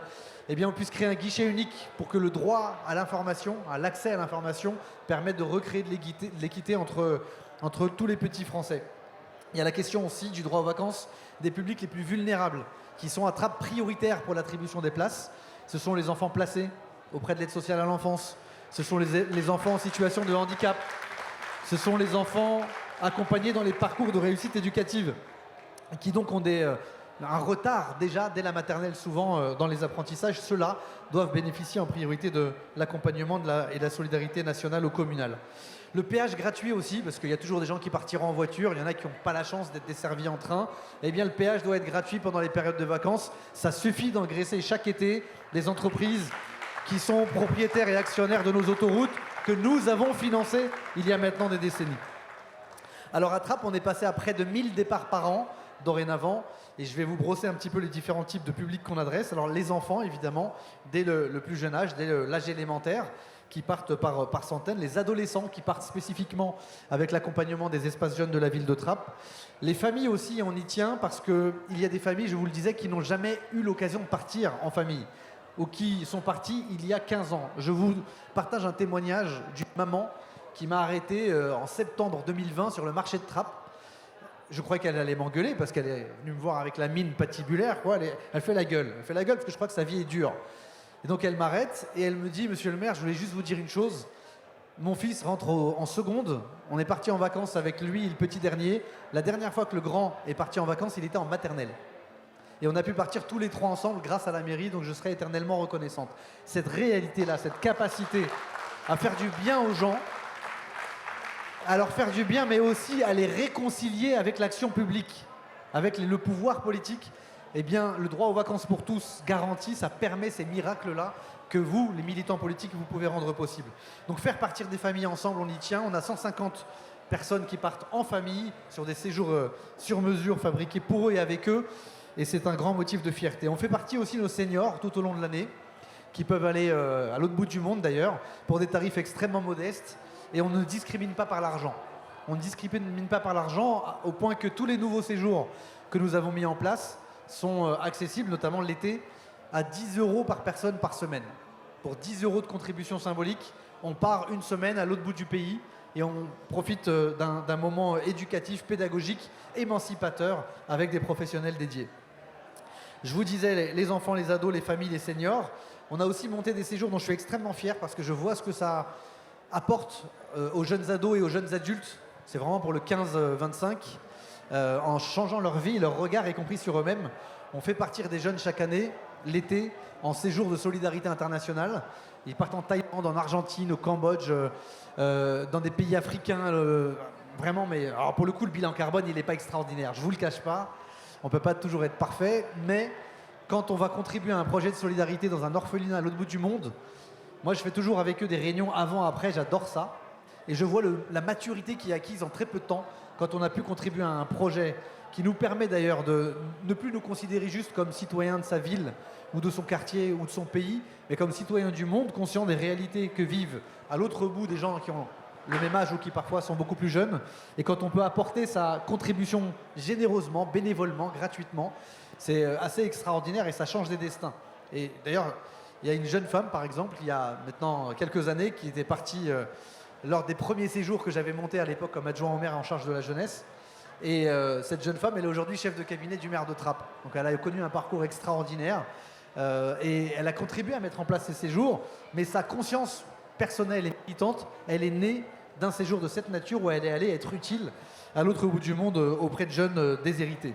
eh bien on puisse créer un guichet unique pour que le droit à l'information, à l'accès à l'information, permette de recréer de l'équité entre tous les petits Français. Il y a la question aussi du droit aux vacances des publics les plus vulnérables, qui sont à trappe prioritaire pour l'attribution des places. Ce sont les enfants placés auprès de l'aide sociale à l'enfance, ce sont les enfants en situation de handicap, ce sont les enfants accompagnés dans les parcours de réussite éducative, qui donc ont un retard déjà dès la maternelle souvent dans les apprentissages. Ceux-là doivent bénéficier en priorité de l'accompagnement et de la solidarité nationale ou communale. Le péage gratuit aussi, parce qu'il y a toujours des gens qui partiront en voiture, il y en a qui n'ont pas la chance d'être desservis en train. Eh bien, le péage doit être gratuit pendant les périodes de vacances. Ça suffit d'engraisser chaque été des entreprises qui sont propriétaires et actionnaires de nos autoroutes que nous avons financées il y a maintenant des décennies. Alors à Trappes, on est passé à près de 1000 départs par an dorénavant, et je vais vous brosser un petit peu les différents types de publics qu'on adresse. Alors les enfants, évidemment, dès le plus jeune âge, dès l'âge élémentaire, qui partent par centaines, les adolescents qui partent spécifiquement avec l'accompagnement des espaces jeunes de la ville de Trappes. Les familles aussi, on y tient parce qu'il y a des familles, je vous le disais, qui n'ont jamais eu l'occasion de partir en famille ou qui sont partis il y a 15 ans. Je vous partage un témoignage d'une maman qui m'a arrêté en septembre 2020 sur le marché de Trappes. Je croyais qu'elle allait m'engueuler parce qu'elle est venue me voir avec la mine patibulaire, quoi. Elle fait la gueule. Elle fait la gueule parce que je crois que sa vie est dure. Et donc elle m'arrête et elle me dit: Monsieur le maire, je voulais juste vous dire une chose. Mon fils rentre en seconde. On est parti en vacances avec lui, le petit dernier. La dernière fois que le grand est parti en vacances, il était en maternelle. Et on a pu partir tous les trois ensemble grâce à la mairie, donc je serai éternellement reconnaissante. Cette réalité-là, cette capacité à faire du bien aux gens, à leur faire du bien, mais aussi à les réconcilier avec l'action publique, avec le pouvoir politique, eh bien, le droit aux vacances pour tous garanti, ça permet ces miracles-là que vous, les militants politiques, vous pouvez rendre possible. Donc faire partir des familles ensemble, on y tient. On a 150 personnes qui partent en famille sur des séjours sur mesure fabriqués pour eux et avec eux. Et c'est un grand motif de fierté. On fait partie aussi nos seniors tout au long de l'année, qui peuvent aller à l'autre bout du monde d'ailleurs, pour des tarifs extrêmement modestes. Et on ne discrimine pas par l'argent. On ne discrimine pas par l'argent au point que tous les nouveaux séjours que nous avons mis en place sont accessibles, notamment l'été, à 10 € par personne par semaine. Pour 10 € de contribution symbolique, on part une semaine à l'autre bout du pays et on profite d'un moment éducatif, pédagogique, émancipateur avec des professionnels dédiés. Je vous disais, les enfants, les ados, les familles, les seniors. On a aussi monté des séjours dont je suis extrêmement fier parce que je vois ce que ça apporte aux jeunes ados et aux jeunes adultes. C'est vraiment pour le 15-25. En changeant leur vie, leur regard, y compris sur eux-mêmes. On fait partir des jeunes chaque année, l'été, en séjour de solidarité internationale. Ils partent en Thaïlande, en Argentine, au Cambodge, dans des pays africains. Vraiment, mais alors pour le coup, le bilan carbone, il n'est pas extraordinaire. Je ne vous le cache pas. On ne peut pas toujours être parfait. Mais quand on va contribuer à un projet de solidarité dans un orphelinat à l'autre bout du monde, moi, je fais toujours avec eux des réunions avant-après. J'adore ça. Et je vois la maturité qui est acquise en très peu de temps quand on a pu contribuer à un projet qui nous permet d'ailleurs de ne plus nous considérer juste comme citoyens de sa ville ou de son quartier ou de son pays, mais comme citoyens du monde, conscients des réalités que vivent à l'autre bout des gens qui ont le même âge ou qui parfois sont beaucoup plus jeunes. Et quand on peut apporter sa contribution généreusement, bénévolement, gratuitement, c'est assez extraordinaire et ça change des destins. Et d'ailleurs, il y a une jeune femme, par exemple, il y a maintenant quelques années, qui était partie lors des premiers séjours que j'avais montés à l'époque comme adjoint au maire en charge de la jeunesse. Et cette jeune femme, elle est aujourd'hui chef de cabinet du maire de Trappes. Donc elle a connu un parcours extraordinaire et elle a contribué à mettre en place ces séjours. Mais sa conscience personnelle et militante, elle est née d'un séjour de cette nature où elle est allée être utile à l'autre bout du monde auprès de jeunes déshérités.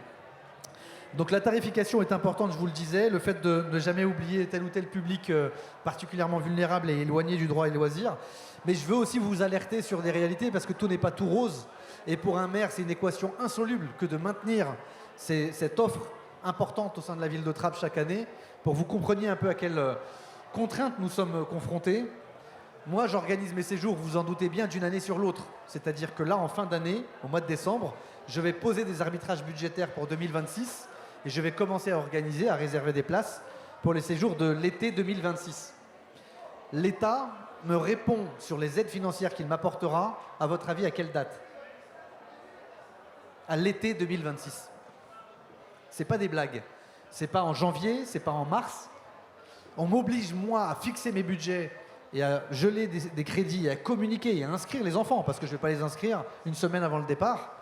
Donc la tarification est importante, je vous le disais, le fait de ne jamais oublier tel ou tel public particulièrement vulnérable et éloigné du droit et loisir. Mais je veux aussi vous alerter sur des réalités parce que tout n'est pas tout rose. Et pour un maire, c'est une équation insoluble que de maintenir cette offre importante au sein de la ville de Trappes chaque année pour que vous compreniez un peu à quelles contraintes nous sommes confrontés. Moi, j'organise mes séjours, vous vous en doutez bien, d'une année sur l'autre. C'est-à-dire que là, en fin d'année, au mois de décembre, je vais poser des arbitrages budgétaires pour 2026 et je vais commencer à organiser, à réserver des places pour les séjours de l'été 2026. L'État me répond sur les aides financières qu'il m'apportera, à votre avis, à quelle date? À l'été 2026. C'est pas des blagues. C'est pas en janvier, c'est pas en mars. On m'oblige, moi, à fixer mes budgets et à geler des crédits, et à communiquer et à inscrire les enfants, parce que je ne vais pas les inscrire une semaine avant le départ.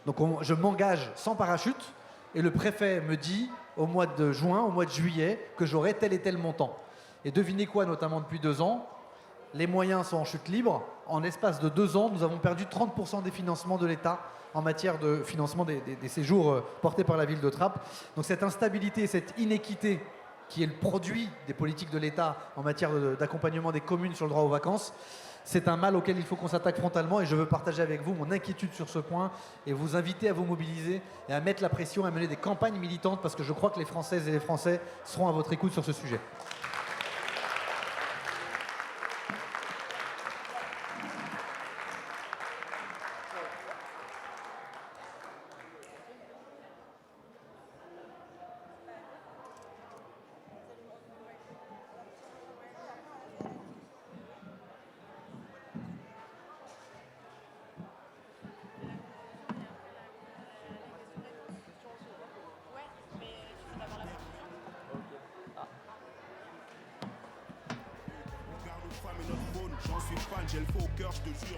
Donc je m'engage sans parachute, et le préfet me dit au mois de juin, au mois de juillet, que j'aurai tel et tel montant. Et devinez quoi, notamment depuis 2 ans, les moyens sont en chute libre. En l'espace de 2 ans, nous avons perdu 30% des financements de l'État en matière de financement des séjours portés par la ville de Trappes. Donc cette instabilité, cette inéquité qui est le produit des politiques de l'État en matière d'accompagnement des communes sur le droit aux vacances, c'est un mal auquel il faut qu'on s'attaque frontalement et je veux partager avec vous mon inquiétude sur ce point et vous inviter à vous mobiliser et à mettre la pression, à mener des campagnes militantes parce que je crois que les Françaises et les Français seront à votre écoute sur ce sujet.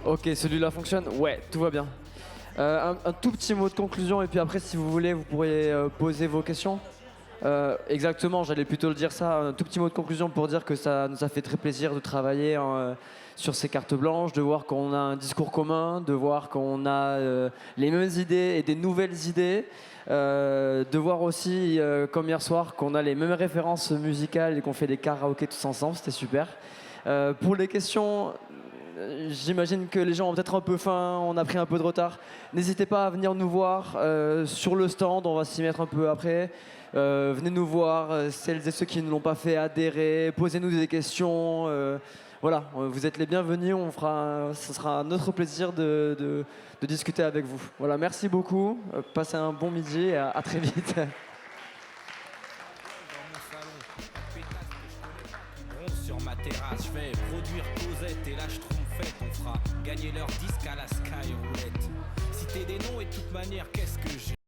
Ok, celui-là fonctionne? Ouais, tout va bien. Un tout petit mot de conclusion et puis après, si vous voulez, vous pourriez poser vos questions. Exactement, j'allais plutôt le dire ça. Un tout petit mot de conclusion pour dire que ça nous a fait très plaisir de travailler sur ces cartes blanches, de voir qu'on a un discours commun, de voir qu'on a les mêmes idées et des nouvelles idées, de voir aussi, comme hier soir, qu'on a les mêmes références musicales et qu'on fait des karaokés tous ensemble, c'était super. Pour les questions, j'imagine que les gens ont peut-être un peu faim, on a pris un peu de retard. N'hésitez pas à venir nous voir sur le stand, on va s'y mettre un peu après. Venez nous voir, celles et ceux qui ne l'ont pas fait, adhérer, posez-nous des questions. Voilà, vous êtes les bienvenus, ce sera notre plaisir de discuter avec vous. Voilà, merci beaucoup, passez un bon midi et à très vite. Sur ma terrasse, je vais produire Cosette et là je trompette, on fera gagner leur disque à la Sky Roulette. Citer des noms et de toute manière, qu'est-ce que j'ai